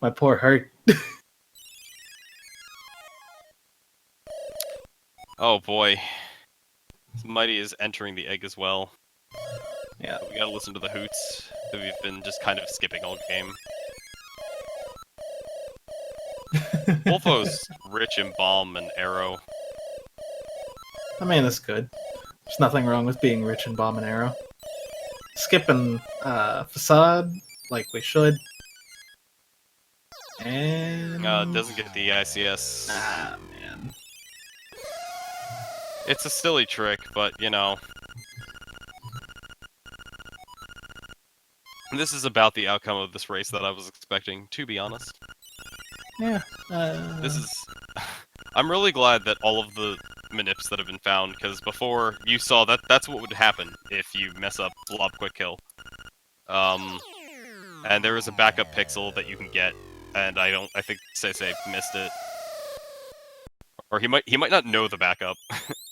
My poor heart. Oh boy. Mighty is entering the egg as well. Yeah. We gotta listen to the hoots that we've been just kind of skipping all game. Wolfo's rich in bomb and arrow. I mean, that's good. There's nothing wrong with being rich in bomb and arrow. Skipping facade like we should. And Doesn't get the ICS. ah man. It's a silly trick, but you know. This is about the outcome of this race that I was expecting, to be honest. Yeah. This is. I'm really glad that all of the manips that have been found, because before you saw that's what would happen if you mess up Blob Quick Kill. And there is a backup pixel that you can get, and I think SeYsEy missed it. Or he might not know the backup,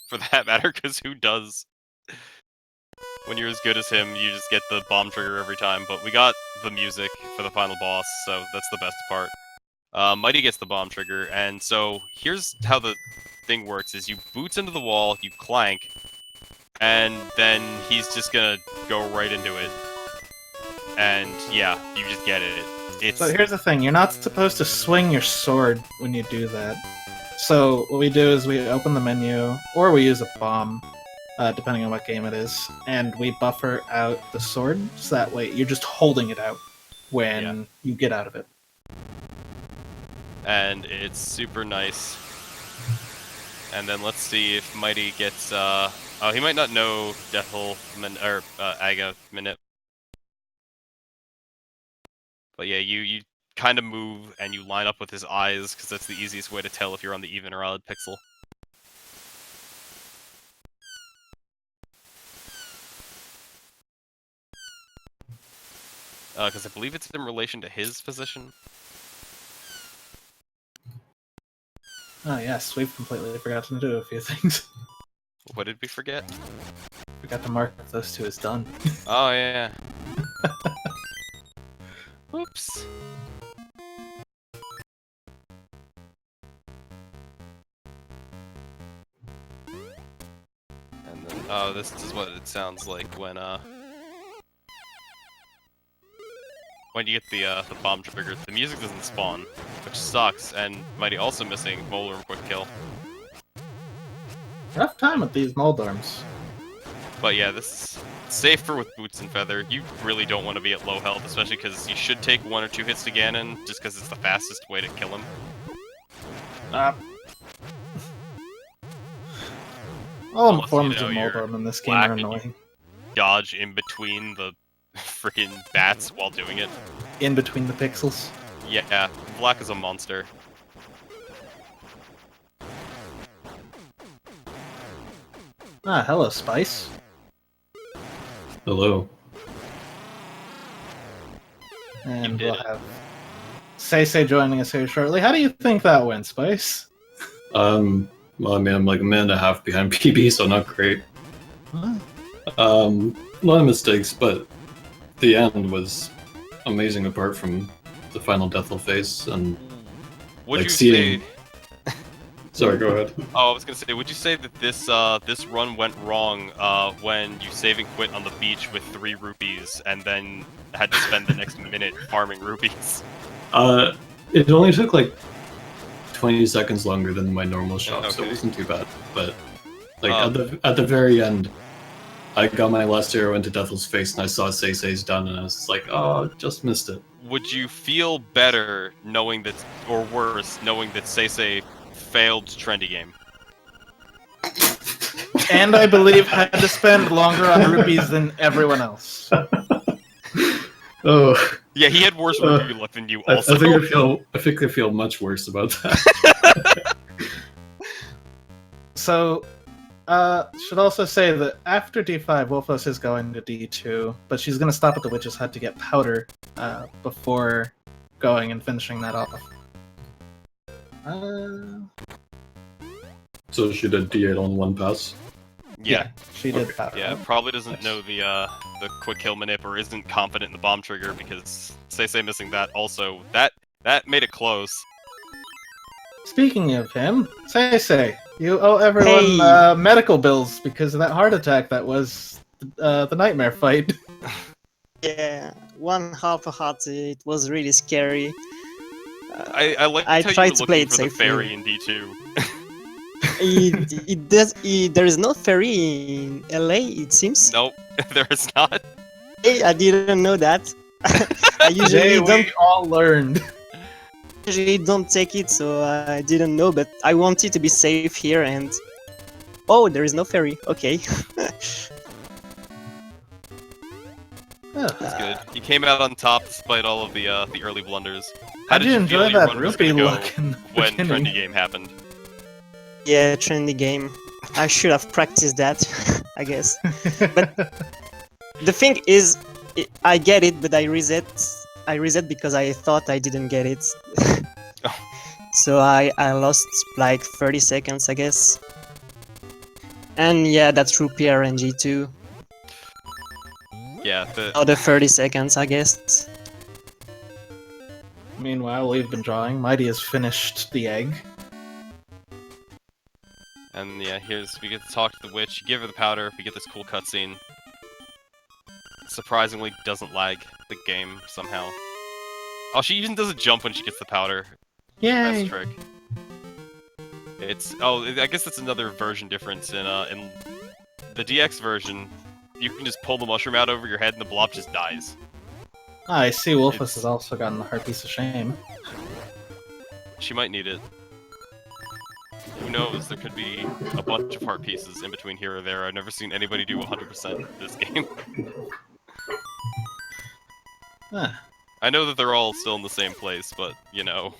for that matter, because who does? When you're as good as him, you just get the bomb trigger every time, but we got the music for the final boss, so that's the best part. Mighty gets the bomb trigger, and so here's how the thing works, is you boots into the wall, you clank, and then he's just gonna go right into it. And yeah, you just get it. So here's the thing, you're not supposed to swing your sword when you do that. So what we do is we open the menu, or we use a bomb, depending on what game it is, and we buffer out the sword, so that way you're just holding it out when you get out of it. And it's super nice. And then let's see if Mighty gets, oh, he might not know Deathel, or Aga Minute. But yeah, you kind of move and you line up with his eyes, because that's the easiest way to tell if you're on the even or odd pixel. Because I believe it's in relation to his position. Oh yes, we've completely forgotten to do a few things. What did we forget? Forgot to mark those two as done. Oh, yeah. Whoops. And then, oh, this is what it sounds like when you get the bomb trigger. The music doesn't spawn, which sucks, and Mighty also missing Molar and Quick Kill. Rough time with these Moldorms. But yeah, this is safer with Boots and Feather. You really don't want to be at low health, especially because you should take 1 or 2 hits to Ganon, just because it's the fastest way to kill him. All Unless, forms you know, of you're Moldorm in this game black are and you annoying. Dodge in between the freaking bats while doing it. In between the pixels. Yeah, Black is a monster. Ah, hello, Spice. Hello. And did we'll it. have SeYsEy joining us here shortly. How do you think that went, Spice? Well, I mean, I'm like a minute and a half behind PB, so not great. Huh? A lot of mistakes, but the end was amazing apart from the final Deathful face, and Would like you seeing... say? Sorry, go ahead. Oh, I was gonna say, would you say that this run went wrong when you save and quit on the beach with 3 rupees and then had to spend the next minute farming rupees? It only took like 20 seconds longer than my normal shot, so it Okay. wasn't too bad. But like at the very end, I got my last arrow into Deathful's face, and I saw SeYsEy's done, and I was like, oh, just missed it. Would you feel better knowing that, or worse, knowing that SeYsEy failed Trendy Game? And I believe had to spend longer on rupees than everyone else. Oh, Yeah, he had worse rupee luck than you. I Also, think I feel much worse about that. So, should also say that after D5, Wolfos is going to D2, but she's going to stop at the Witch's Hut to get powder before going and finishing that off. So she did D8 on 1 pass. yeah, she did powder. yeah, probably doesn't know the quick kill manip or isn't confident in the bomb trigger because SeYsEy missing that also that made it close. Speaking of him, SeYsEy, you owe everyone medical bills because of that heart attack that was the nightmare fight. Yeah, 1/2 a heart. It was really scary. I like I how tried you were to play looking it for the safely. fairy in D2. There is no ferry in LA. It seems. Nope, there is not. Hey, I didn't know that. I Today we all learned. usually don't take it, so I didn't know. But I wanted to be safe here, and oh, there is no ferry. Okay. That's good. He came out on top despite all of the early blunders. How did you enjoy your that run was rupee gonna go look in the when beginning? Trendy Game happened? Yeah, trendy game. I should have practiced that, I guess. But the thing is, I get it, but I reset. I reset because I thought I didn't get it. So I lost like 30 seconds, I guess. And yeah, that's rupee RNG too. Yeah, Another 30 seconds, I guess. Meanwhile, we've been drawing. Mighty has finished the egg. and yeah, we get to talk to the witch, give her the powder, we get this cool cutscene. Surprisingly, doesn't lag the game somehow. Oh, she even does a jump when she gets the powder. Yay! Best trick. I guess that's another version difference in the DX version. You can just pull the mushroom out over your head and the blob just dies. I see Wolfos has also gotten the heart piece of shame. She might need it. Who knows? There could be a bunch of heart pieces in between here or there. I've never seen anybody do 100% this game. Huh. I know that they're all still in the same place, but, you know.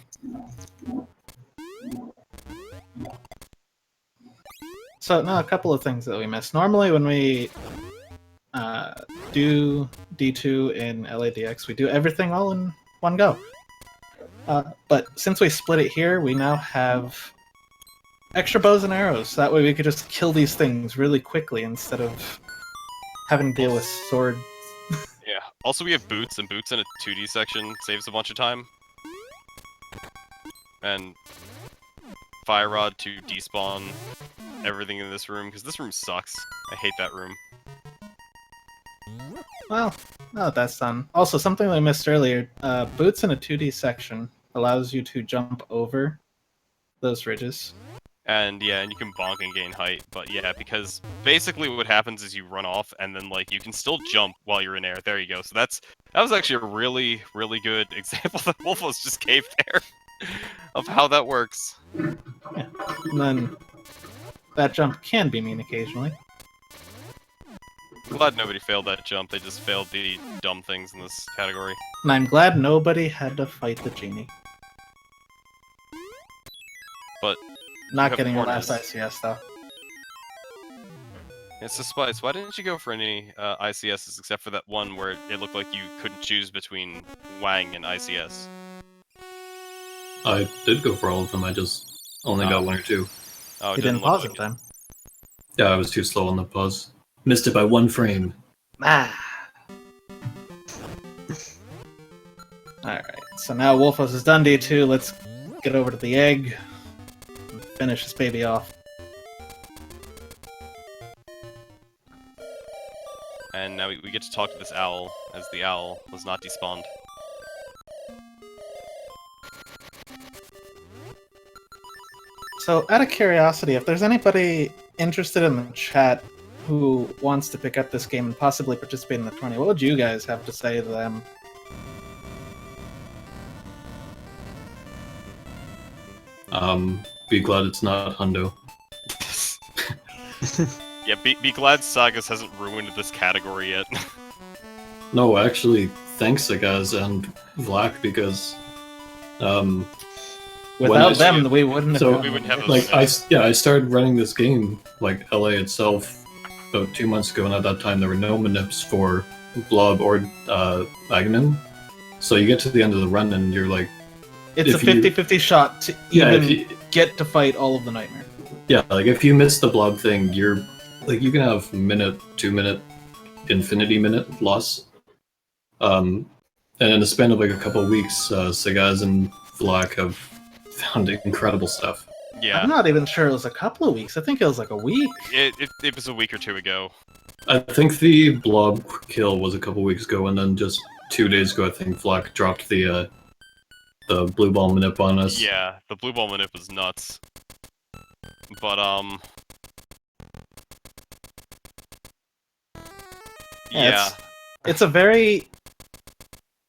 So, now a couple of things that we missed. Normally when we do D2 in LADX, we do everything all in one go. But since we split it here, we now have extra bows and arrows. So that way we could just kill these things really quickly instead of having to deal with sword. Yeah. Also, we have boots, and boots in a 2D section saves a bunch of time. And fire rod to despawn everything in this room, because this room sucks. I hate that room. Well, now that that's done. Also, something I missed earlier, boots in a 2D section allows you to jump over those ridges. And yeah, and you can bonk and gain height, but yeah, because basically what happens is you run off, and then like you can still jump while you're in air. There you go. So that was actually a really, really good example that Wolfos just gave there of how that works. Yeah. And then that jump can be mean occasionally. Glad nobody failed that jump. They just failed the dumb things in this category. And I'm glad nobody had to fight the genie. But Not have getting your corners. last ICS though. it's a Spice. Why didn't you go for any ICSs except for that one where it looked like you couldn't choose between Wang and ICS? I did go for all of them, I just only got one or two. Oh, it You didn't look pause like it then. Yeah, I was too slow on the pause. Missed it by 1 frame. Ah. Alright, so now Wolfos is done D2. Let's get over to the egg and finish this baby off. And now we get to talk to this owl, as the owl was not despawned. So, out of curiosity, if there's anybody interested in the chat who wants to pick up this game and possibly participate in the tourney, what would you guys have to say to them? Be glad it's not Hundo. Yeah, be glad Sagas hasn't ruined this category yet. No, actually, thanks guys and Vlak, because when Without I- them, we wouldn't have So, done we wouldn't have it. those I started running this game, like LA itself, about 2 months ago, and at that time there were no manips for Blob or Aghanim. So you get to the end of the run and you're like, It's a if you- 50-50 shot to yeah, even if you, get to fight all of the Nightmare. yeah, like if you miss the Blob thing, you're like, you can have minute, 2 minute, infinity minute loss. And in the span of like a couple of weeks, Sagaz and Vlak have found incredible stuff. Yeah, I'm not even sure it was a couple of weeks. I think it was like a week. it was a week or two ago. I think the Blob kill was a couple weeks ago, and then just 2 days ago, I think Vlak dropped the blue ball manip on us. Yeah, the blue ball manip was nuts. But yeah. It's a very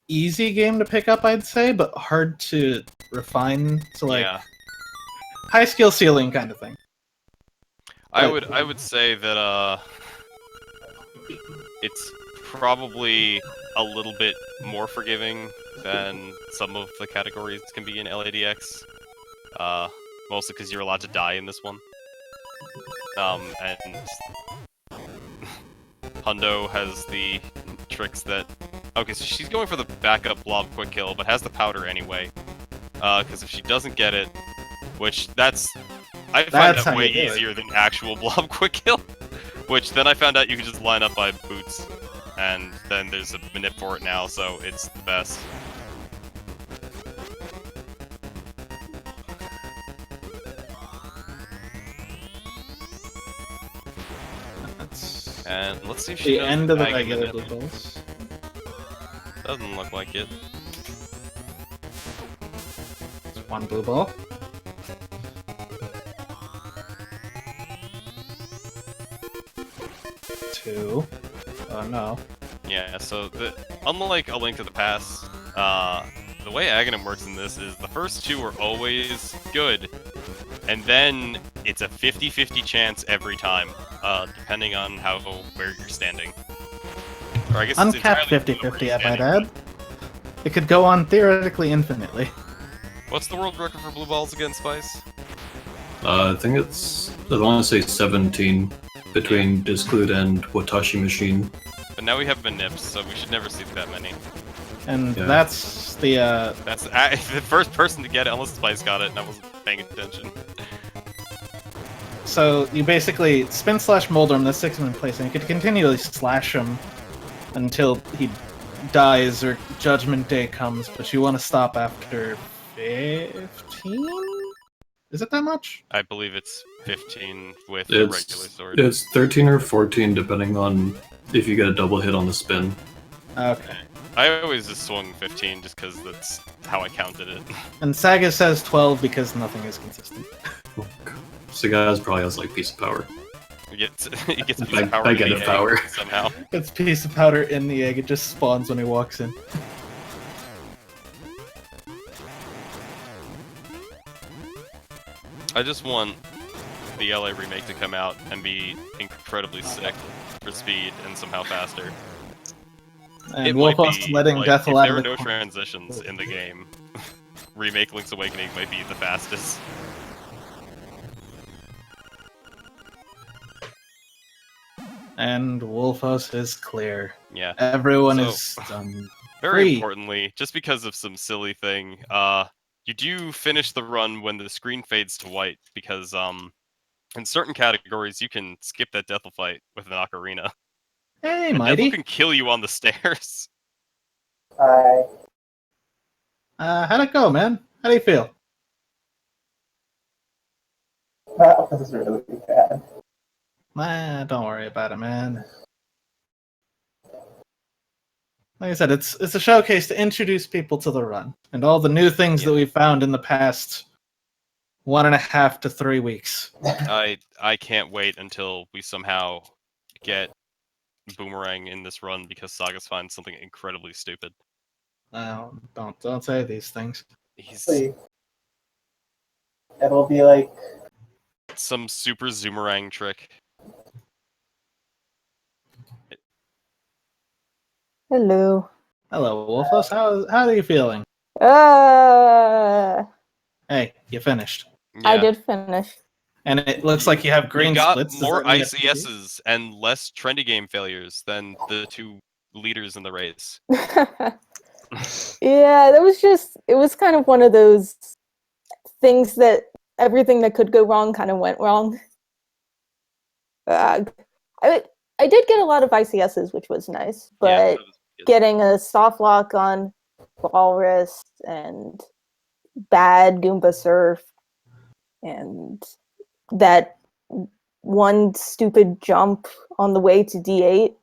easy game to pick up, I'd say, but hard to refine to like Yeah. high skill ceiling kind of thing. I would say that it's probably a little bit more forgiving than some of the categories can be in LADX. Mostly because you're allowed to die in this one. And Hundo has the tricks that... Okay, so she's going for the backup blob quick kill, but has the powder anyway. Because if she doesn't get it, which I find That's that how way you do it. easier than actual blob quick kill. Which then I found out you can just line up by boots, and then there's a manip for it now, so it's the best. That's And let's see if she the knows end of the bag regular manip. blue balls. Doesn't look like it. It's one blue ball. Two. Oh no. Yeah, so unlike A Link to the Past, the way Aghanim works in this is the first two are always good, and then it's a 50-50 chance every time, depending on where you're standing. Or I guess it's Uncapped entirely 50-50, where you're I might standing. add. It could go on theoretically infinitely. What's the world record for blue balls again, Spice? I think it's, I want to say 17 between Disclude and Watashi Machine. But now we have manips, so we should never see that many. And Yeah. that's the That's the first person to get it, unless Spice got it, and I wasn't paying attention. so you basically spin slash molder him, that sticks him in place, and you could continually slash him until he dies or Judgment Day comes, but you want to stop after 15? Is it that much? I believe it's 15 with the regular sword. It's 13 or 14 depending on if you get a double hit on the spin. Okay. I always just swung 15 just because that's how I counted it. And Saga says 12 because nothing is consistent. So guys probably has like piece of power. He gets a piece of Bag- power, bag in of the power. egg somehow. It's a piece of powder in the egg, it just spawns when he walks in. I just want the LA remake to come out and be incredibly sick for speed and somehow faster. And It might Wolfos be, letting like, Death if out there of are the no corner. transitions in the game, remake Link's Awakening might be the fastest. And Wolfos is clear. Yeah. Everyone So- is done. Very Free. importantly, just because of some silly thing, you do finish the run when the screen fades to white, because in certain categories you can skip that Deathle fight with an ocarina. Hey, And Deathle Mighty. can kill you on the stairs. Hi. How'd it go, man? How do you feel? That was really bad. Don't worry about it, man. Like I said, it's a showcase to introduce people to the run and all the new things that we found in the past 1.5 to 3 weeks. I can't wait until we somehow get Boomerang in this run because Sagas finds something incredibly stupid. Don't say these things. He's Please. It'll be like some super Zoomerang trick. Hello. Hello, Wolfos. How are you feeling? Uh, Hey, you finished, Yeah. I did finish. and it looks like you have green You got splits. Does more that mean it's easy? ICSs and less trendy game failures than the two leaders in the race. Yeah, it was kind of one of those things that everything that could go wrong kind of went wrong. I did get a lot of ICSs, which was nice, but Yeah, that was good. getting a soft lock on Walrus and bad Goomba Surf and that one stupid jump on the way to D8.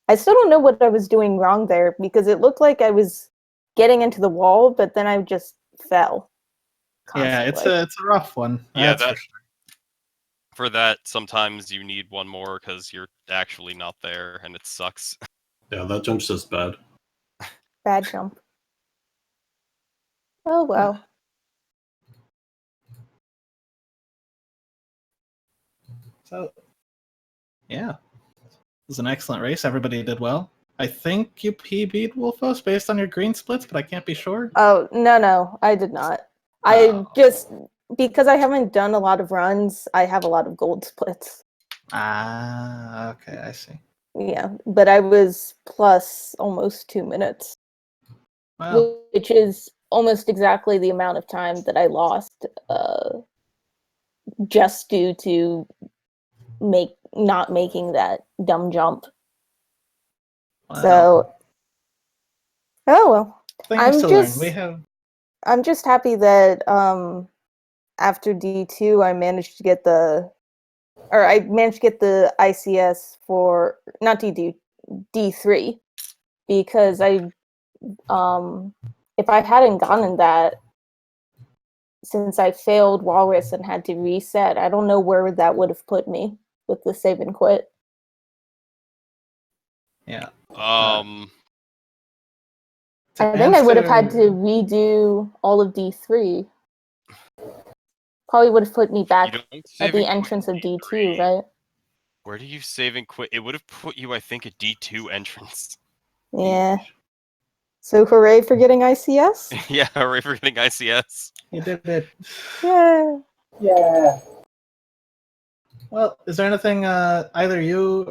I still don't know what I was doing wrong there because it looked like I was getting into the wall, but then I just fell. Yeah, it's constantly. a rough one. Yeah, that's for that- sure. For that, sometimes you need one more because you're actually not there, and it sucks. Yeah, that jump's just bad. Bad jump. Oh well. So, yeah, it was an excellent race. Everybody did well. I think you PB'd Wolfos based on your green splits, but I can't be sure. Oh no, I did not. I just because I haven't done a lot of runs, I have a lot of gold splits. Okay, I see. Yeah, but I was plus almost 2 minutes, Well, which is almost exactly the amount of time that I lost just due to not making that dumb jump. So, oh well. things I'm to just- learn. We have I'm just happy that after D2 I managed to get the ICS for not D2 D3 because I if I hadn't gotten that since I failed Walrus and had to reset, I don't know where that would have put me with the save and quit. yeah. I think I would have had to redo all of D3. Probably would have put me back You don't at save the and quit entrance of D3. D2, right? Where do you save and quit? It would have put you, I think, at D2 entrance. Yeah. So hooray for getting ICS? Yeah, hooray for getting ICS. You did it. Yeah. yeah. Well, is there anything either you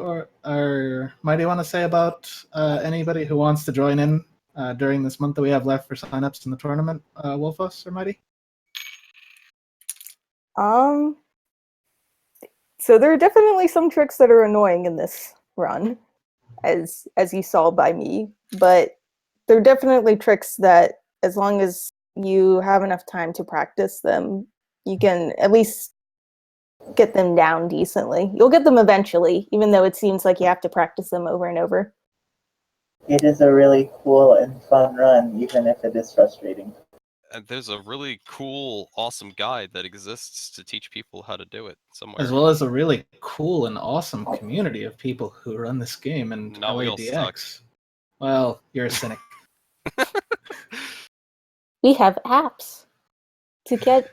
or Mighty want to say about anybody who wants to join in during this month that we have left for signups in the tournament, Wolfos or Mighty? So there are definitely some tricks that are annoying in this run, as you saw by me, but there are definitely tricks that, as long as you have enough time to practice them, you can at least get them down decently. You'll get them eventually, even though it seems like you have to practice them over and over. It is a really cool and fun run, even if it is frustrating. And there's a really cool, awesome guide that exists to teach people how to do it somewhere. As well as a really cool and awesome community of people who run this game and No, we all LADX. Well, you're a cynic. We have apps to get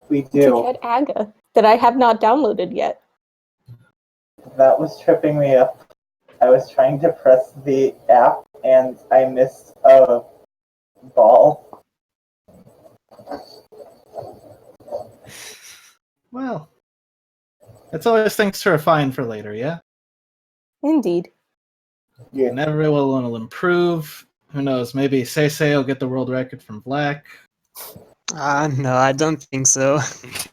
We do. AGA that I have not downloaded yet. That was tripping me up. I was trying to press the app and I missed a ball. Well, it's always things to refine for later, yeah? Indeed. Yeah. And everyone will improve. Who knows, maybe SeYsEy will get the world record from Black. No, I don't think so.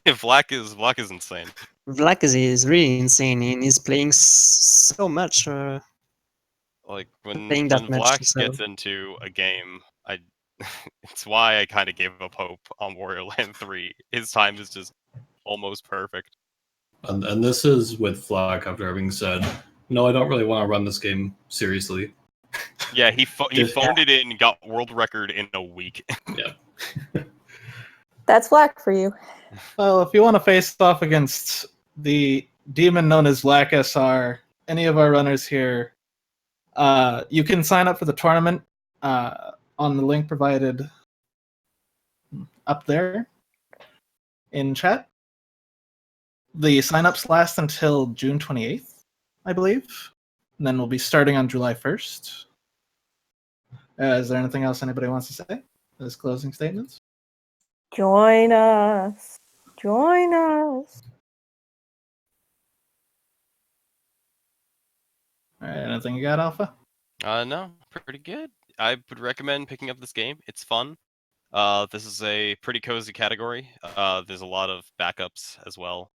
Vlak is insane. Vlak is really insane, and he's playing so much. Like when Playing that much, Vlak so- gets into a game, it's why I kind of gave up hope on Warrior Land 3. His time is just almost perfect. And this is with Flock after having said, no, I don't really want to run this game seriously. Yeah, he Just- phoned it in, got world record in a week. That's Black for you. Well, if you want to face off against the demon known as Black SR, any of our runners here, you can sign up for the tournament on the link provided up there in chat. The signups last until June 28th, I believe. And then we'll be starting on July 1st. Is there anything else anybody wants to say as closing statements? Join us. Join us. All right, anything you got, Alpha? No, pretty good. I would recommend picking up this game. It's fun. This is a pretty cozy category. There's a lot of backups as well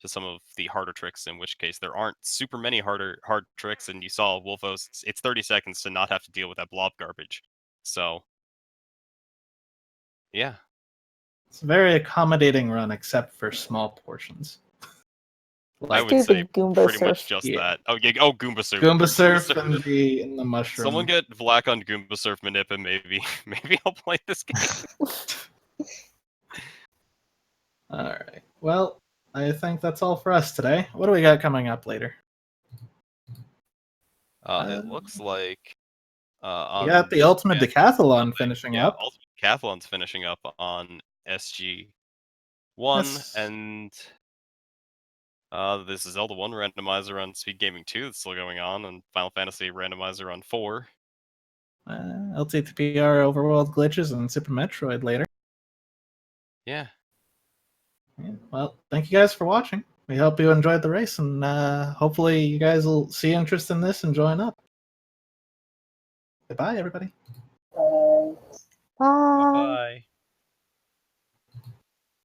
to some of the harder tricks, in which case there aren't super many hard tricks, and you saw Wolfos, it's 30 seconds to not have to deal with that blob garbage. So, yeah. It's a very accommodating run, except for small portions. I Like would say Stupid Goomba pretty much Surf. just Yeah. that. Oh, yeah, oh, Goomba Surf. Goomba Surf and the mushroom. Someone get Vlak on Goomba Surf Manip, and maybe I'll play this game. All right. Well, I think that's all for us today. What do we got coming up later? It looks like We got the Ultimate Decathlon finishing yeah, up. Ultimate Decathlon's finishing up on SG1, That's- and this is Zelda 1 randomizer on Speed Gaming 2 that's still going on, and Final Fantasy randomizer on 4. LTTPR Overworld Glitches and Super Metroid later. Yeah. Yeah, well, thank you guys for watching. We hope you enjoyed the race, and hopefully you guys will see interest in this and join up. Goodbye, everybody. Bye. Bye. Bye.